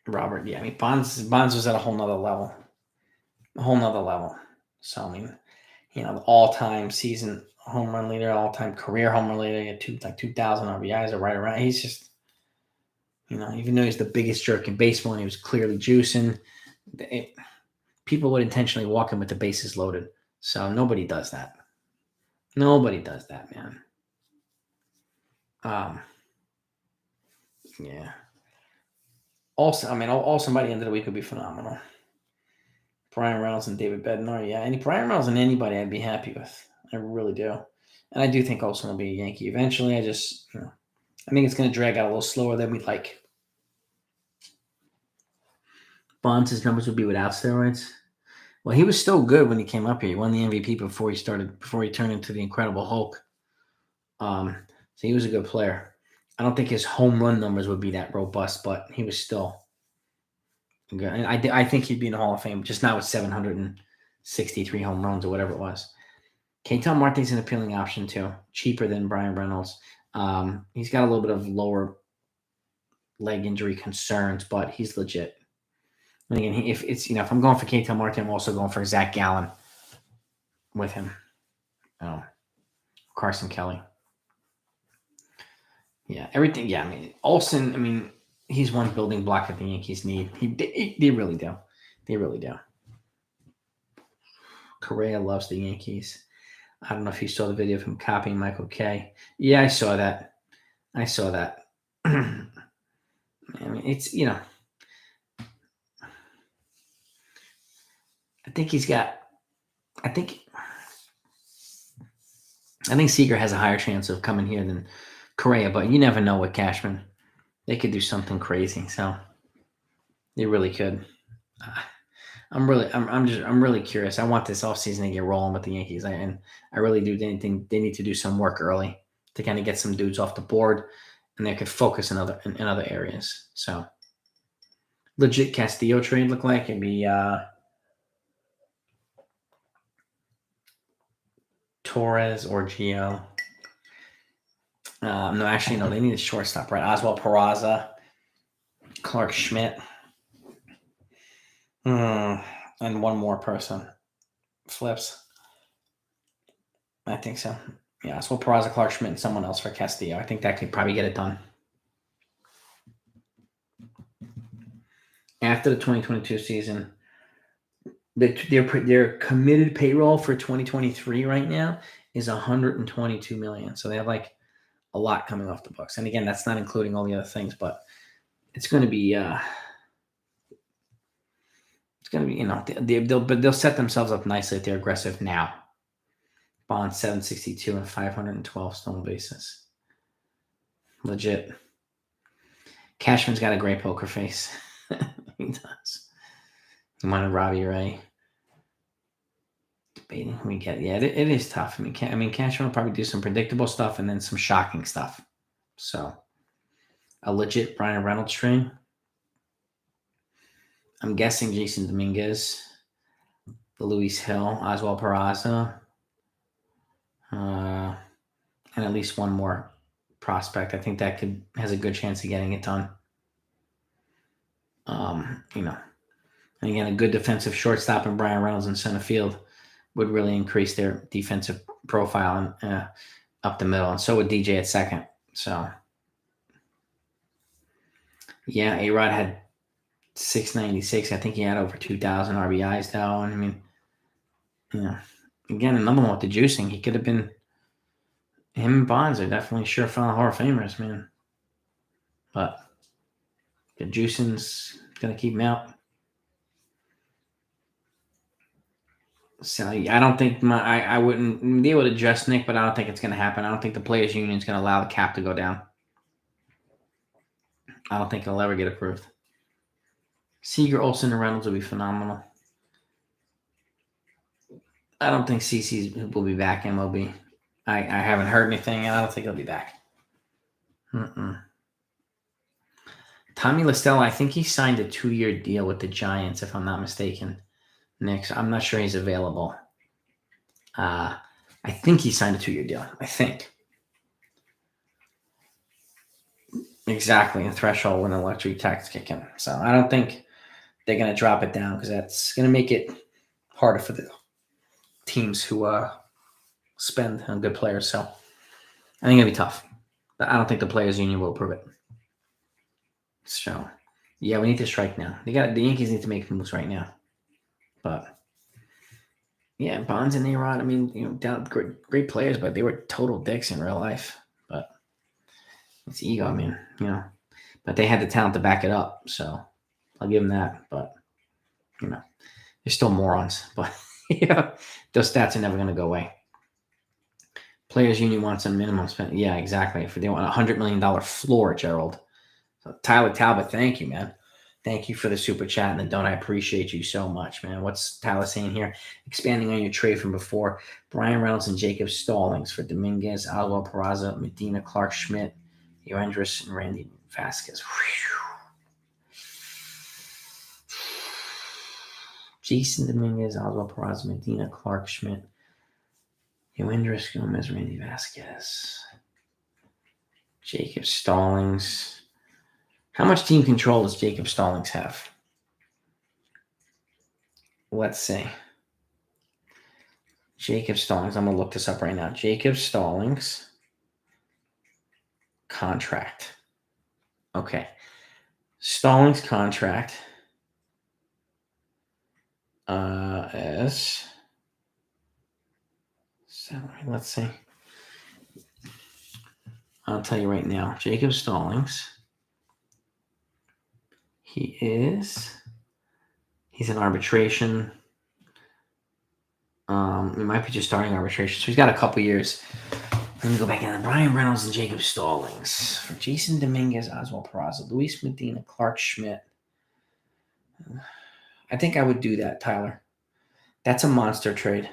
Robert, yeah. I mean, Bonds was at a whole nother level. So, I mean, the all-time season home run leader, all-time career home run leader, 2,000 RBIs are right around. He's just You know, even though he's the biggest jerk in baseball and he was clearly juicing, people would intentionally walk him with the bases loaded. So nobody does that. Nobody does that, man. Yeah. Also, I mean, also by the end of the week would be phenomenal. Brian Reynolds and David Bednar. Yeah, any Brian Reynolds and anybody I'd be happy with. I really do. And I do think Olsen will be a Yankee eventually. I just, I think it's going to drag out a little slower than we'd like. Bonds' numbers would be without steroids. Well, he was still good when he came up here. He won the MVP before he turned into the Incredible Hulk. So he was a good player. I don't think his home run numbers would be that robust, but he was still good. And I think he'd be in the Hall of Fame, just not with 763 home runs or whatever it was. Ketel Marte's an appealing option too, cheaper than Brian Reynolds. He's got a little bit of lower leg injury concerns, but he's legit. And again, if I'm going for Ketel Marte, I'm also going for Zach Gallen with him. Carson Kelly. Yeah, everything. Yeah, I mean, Olsen, I mean, he's one building block that the Yankees need. They really do. They really do. Correa loves the Yankees. I don't know if you saw the video of him copying Michael Kay. Yeah, I saw that. I mean, it's, I think Seager has a higher chance of coming here than Correa, but you never know with Cashman. They could do something crazy, so they really could. I'm really curious. I want this offseason to get rolling with the Yankees, and I really do. They need to do some work early to kind of get some dudes off the board, and they could focus in other areas. So, legit Castillo trade look like it'd be Torres or Gio. No, actually, no. They need a shortstop, right? Oswald Peraza, Clark Schmidt, and one more person. Flips. I think so. Yeah, Oswald Peraza, Clark Schmidt, and someone else for Castillo. I think that could probably get it done. After the 2022 season, their committed payroll for 2023 right now is $122 million. So they have like a lot coming off the books. And again, that's not including all the other things, but it's going to be they'll set themselves up nicely if they're aggressive now. Bond 762 and 512 stolen bases. Legit. Cashman's got a great poker face. He does. He wanted Robbie Ray. Debating who we get. Yeah, it is tough. I mean, Cashman will probably do some predictable stuff and then some shocking stuff. So, a legit Brian Reynolds string. I'm guessing Jason Dominguez, Luis Hill, Oswald Peraza, and at least one more prospect. I think that has a good chance of getting it done. And again, a good defensive shortstop and Brian Reynolds in center field would really increase their defensive profile and up the middle, and so would DJ at second. So, yeah, A-Rod had 696. I think he had over 2,000 RBIs though. And I mean, again, another one with the juicing. He could have been. Him and Bonds are definitely surefire Hall of Famers, man. But the juicing's gonna keep him out. So I don't think I wouldn't deal with adjust Nick, but I don't think it's gonna happen. I don't think the players' union is gonna allow the cap to go down. I don't think it'll ever get approved. Seager, Olsen, and Reynolds will be phenomenal. I don't think CC will be back. MLB. I haven't heard anything, and I don't think he'll be back. Tommy La Stella, I think he signed a 2-year deal with the Giants, if I'm not mistaken. Next, I'm not sure he's available. I think he signed a 2-year deal. I think. Exactly, a threshold when the luxury tax kick in. So I don't think they're going to drop it down because that's going to make it harder for the teams who spend on good players. So I think it'll be tough. But I don't think the players' union will approve it. So, yeah, we need to strike now. The Yankees need to make moves right now. But yeah, Bonds and A-Rod, I mean, great players, but they were total dicks in real life. But it's ego, I mean, But they had the talent to back it up, so I'll give them that. But they're still morons. But those stats are never going to go away. Players Union wants a minimum spend. Yeah, exactly. If they want $100 million floor, Gerald. So Tyler Talbot, thank you, man. Thank you for the super chat and the don't. I appreciate you so much, man. What's Tyler saying here? Expanding on your trade from before, Brian Reynolds and Jacob Stallings for Dominguez, Alvaro Peraza, Medina, Clark Schmidt, Yoendris, and Randy Vasquez. Jason Dominguez, Alvaro Peraza, Medina, Clark Schmidt, Yoendris, Gomez, Randy Vasquez, Jacob Stallings. How much team control does Jacob Stallings have? Let's see. Jacob Stallings. I'm going to look this up right now. Jacob Stallings contract. Okay. Stallings contract is salary. Let's see. I'll tell you right now. Jacob Stallings. He's in arbitration. He might be just starting arbitration. So he's got a couple years. Let me go back in. Brian Reynolds and Jacob Stallings. For Jason Dominguez, Oswald Peraza, Luis Medina, Clark Schmidt. I think I would do that, Tyler. That's a monster trade.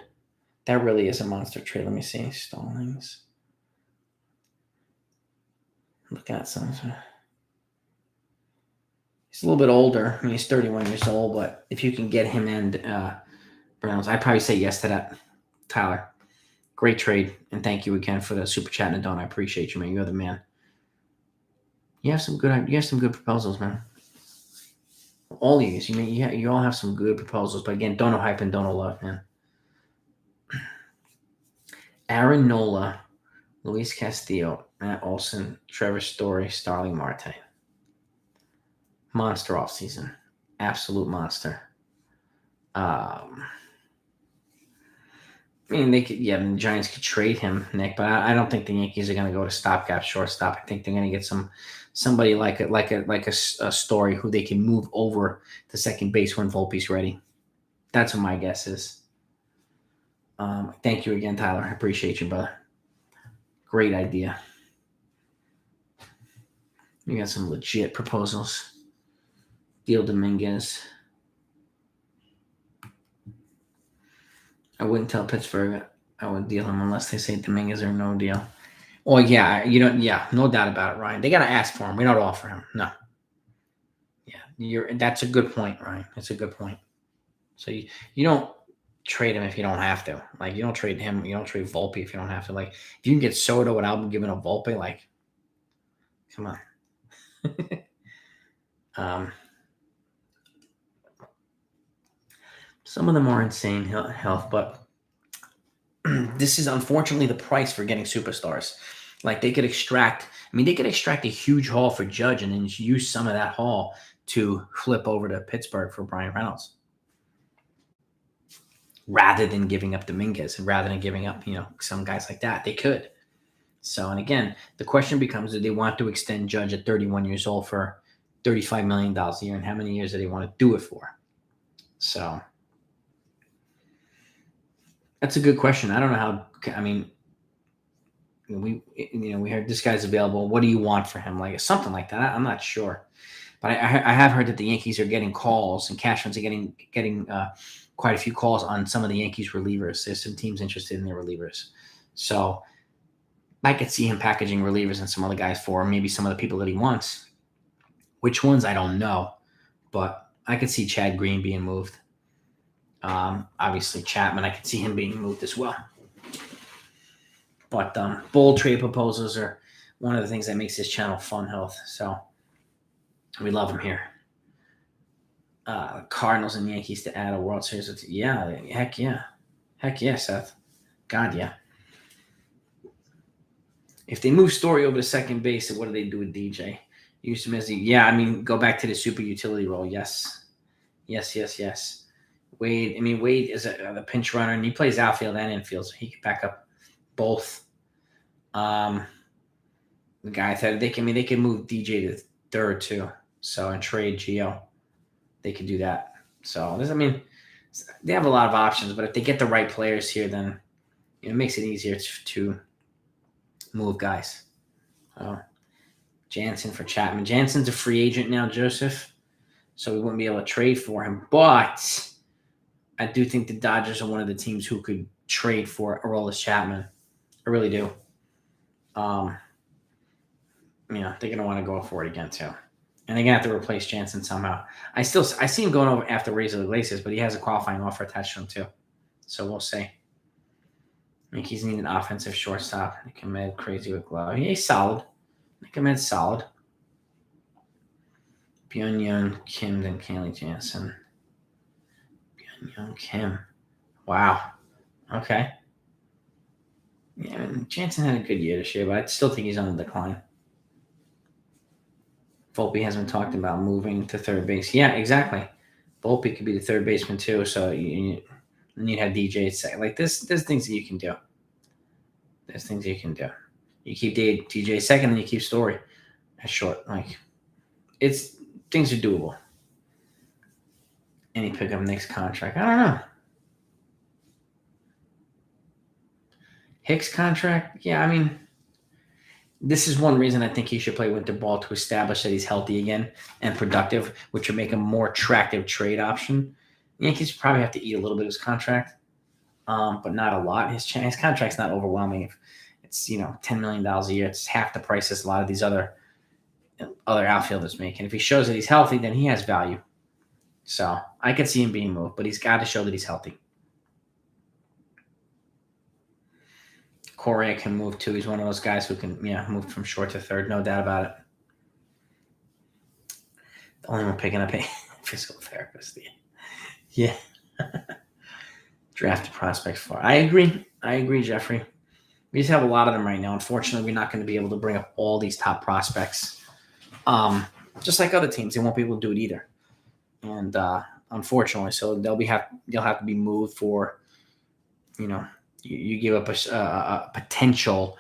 That really is a monster trade. Let me see. Stallings. Look at something. He's a little bit older. I mean, he's 31 years old, but if you can get him and Browns, I'd probably say yes to that, Tyler. Great trade, and thank you again for the super chat and Don. I appreciate you, man. You're the man. You have some good proposals, man. All of you all have some good proposals, but again, don't know hype and don't know love, man. Aaron Nola, Luis Castillo, Matt Olson, Trevor Story, Starling Marte. Monster offseason. Absolute monster. I mean, the Giants could trade him, Nick, but I don't think the Yankees are going to go to stopgap shortstop. I think they're going to get somebody like a Story who they can move over to second base when Volpe's ready. That's what my guess is. Thank you again, Tyler. I appreciate you, brother. Great idea. You got some legit proposals. Deal Dominguez. I wouldn't tell Pittsburgh I would deal him unless they say Dominguez or no deal. Oh, yeah, no doubt about it, Ryan. They got to ask for him. We don't offer him. No. Yeah, that's a good point, Ryan. That's a good point. So you don't trade him if you don't have to. Like, you don't trade him. You don't trade Volpe if you don't have to. Like, if you can get Soto without giving a Volpe, like, come on. Some of them are insane health, but this is unfortunately the price for getting superstars. Like, they could extract a huge haul for Judge and then use some of that haul to flip over to Pittsburgh for Brian Reynolds. Rather than giving up Dominguez and rather than giving up, some guys like that. They could. So, and again, the question becomes, do they want to extend Judge at 31 years old for $35 million a year, and how many years do they want to do it for? So that's a good question. I don't know how. I mean, we heard this guy's available. What do you want for him? Like something like that. I'm not sure, but I have heard that the Yankees are getting calls and Cashman's are getting quite a few calls on some of the Yankees relievers. There's some teams interested in their relievers, so I could see him packaging relievers and some other guys for maybe some of the people that he wants. Which ones I don't know, but I could see Chad Green being moved. Obviously Chapman, I could see him being moved as well. But bold trade proposals are one of the things that makes this channel fun, Health. So we love them here. Cardinals and Yankees to add a World Series. Yeah, heck yeah. Heck yeah, Seth. God, yeah. If they move Story over to second base, what do they do with DJ? Use him as yeah. I mean, go back to the super utility role. Yes, yes. Wade. I mean, Wade is the pinch runner, and he plays outfield and infield, so he can back up both. The guy said they can. I mean, they can move DJ to third too. So and trade Gio, they could do that. So I mean, they have a lot of options, but if they get the right players here, then it makes it easier to move guys. Jansen for Chapman. Jansen's a free agent now, Joseph, so we wouldn't be able to trade for him. But I do think the Dodgers are one of the teams who could trade for Aroldis Chapman. I really do. They're going to want to go for it again too, and they're going to have to replace Jansen somehow. I see him going over after Razor Iglesias, but he has a qualifying offer attached to him too, so we'll see. Yankees need an offensive shortstop. Nick Ahmed crazy with glove. He's solid. Nick Ahmed's solid. Byung-Young Kim, then Kenley Jansen. Byung-Young Kim. Wow. Okay. Yeah, Jansen had a good year this year, but I still think he's on the decline. Volpe has been talking about moving to third base. Yeah, exactly. Volpe could be the third baseman too, so you have DJ at second. Like there's things that you can do. There's things you can do. You keep DJ second, and you keep Story at short. Like things are doable. Any pick up next contract? I don't know. Hicks contract? Yeah, I mean, this is one reason I think he should play winter ball to establish that he's healthy again and productive, which would make him a more attractive trade option. The Yankees probably have to eat a little bit of his contract, but not a lot. His contract's not overwhelming. It's $10 million a year. It's half the price as a lot of these other outfielders make. And if he shows that he's healthy, then he has value. So I could see him being moved, but he's got to show that he's healthy. Correa can move too. He's one of those guys who can, move from short to third, no doubt about it. The only one picking up a physical therapist. Yeah. Drafted prospects for. I agree, Jeffrey. We just have a lot of them right now. Unfortunately, we're not going to be able to bring up all these top prospects. Just like other teams, they won't be able to do it either. And unfortunately, so they'll have to be moved for, you give up a potential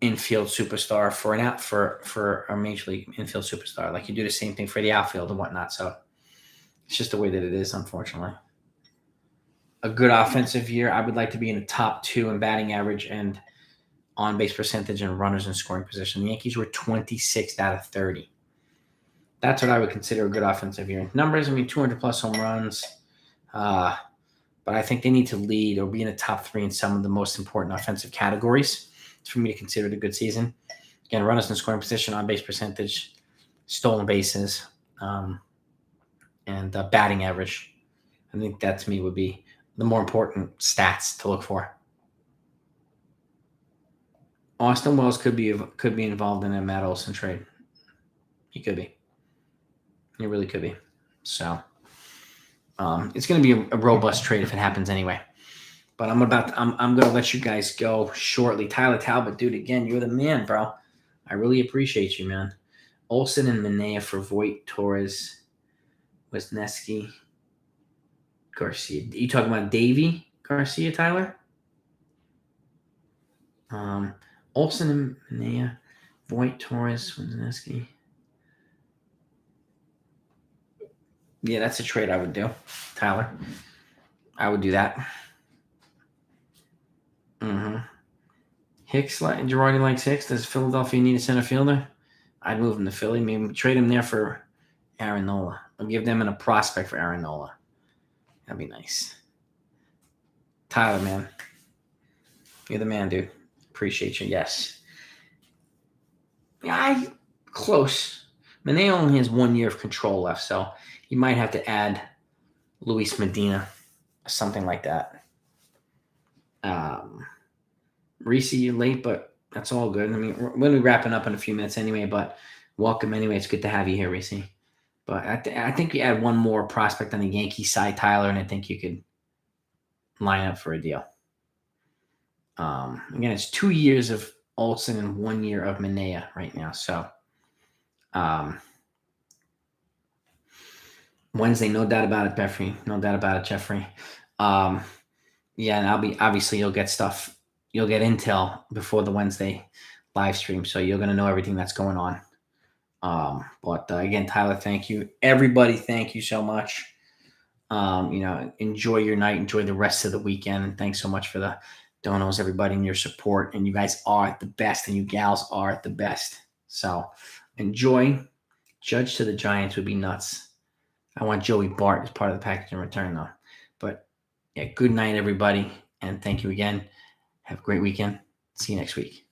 infield superstar for a major league infield superstar. Like you do the same thing for the outfield and whatnot. So it's just the way that it is, unfortunately. A good offensive year. I would like to be in the top 2 in batting average and on base percentage and runners in scoring position. The Yankees were 26th out of 30. That's what I would consider a good offensive year. Numbers, 200 plus home runs. But I think they need to lead or be in the top 3 in some of the most important offensive categories for me to consider it a good season. Again, runners in scoring position, on base percentage, stolen bases, and batting average. I think that to me would be the more important stats to look for. Austin Wells could be involved in a Matt Olson trade. He could be. He really could be. So it's going to be a robust trade if it happens anyway. But I'm going to let you guys go shortly. Tyler Talbot, dude, again, you're the man, bro. I really appreciate you, man. Olson and Manaea for Voit, Torres, Wisniewski, Garcia. You talking about Davey Garcia, Tyler? Olson and Manaea, Voit, Torres, Wisniewski. Yeah, that's a trade I would do, Tyler. I would do that. Hicks, Girardi likes Hicks. Does Philadelphia need a center fielder? I'd move him to Philly. Maybe trade him there for Aaron Nola. I'll give them a prospect for Aaron Nola. That'd be nice. Tyler, man. You're the man, dude. Appreciate you. Yes. Yeah, close. Manaea only has 1 year of control left, so you might have to add Luis Medina, something like that. Reese, you're late, but that's all good. We're going to be wrapping up in a few minutes anyway, but welcome anyway. It's good to have you here, Reese. But I think you add one more prospect on the Yankee side, Tyler, and I think you could line up for a deal. Again, it's 2 years of Olson and 1 year of Manaea right now. So Wednesday, no doubt about it, Jeffrey. No doubt about it, Jeffrey. Yeah, and obviously you'll get stuff. You'll get intel before the Wednesday live stream, so you're gonna know everything that's going on. But again, Tyler, thank you. Everybody, thank you so much. Enjoy your night, enjoy the rest of the weekend, and thanks so much for the donos, everybody, and your support. And you guys are the best, and you gals are the best. So enjoy. Judge to the Giants would be nuts. I want Joey Bart as part of the package in return, though. But yeah, good night, everybody, and thank you again. Have a great weekend. See you next week.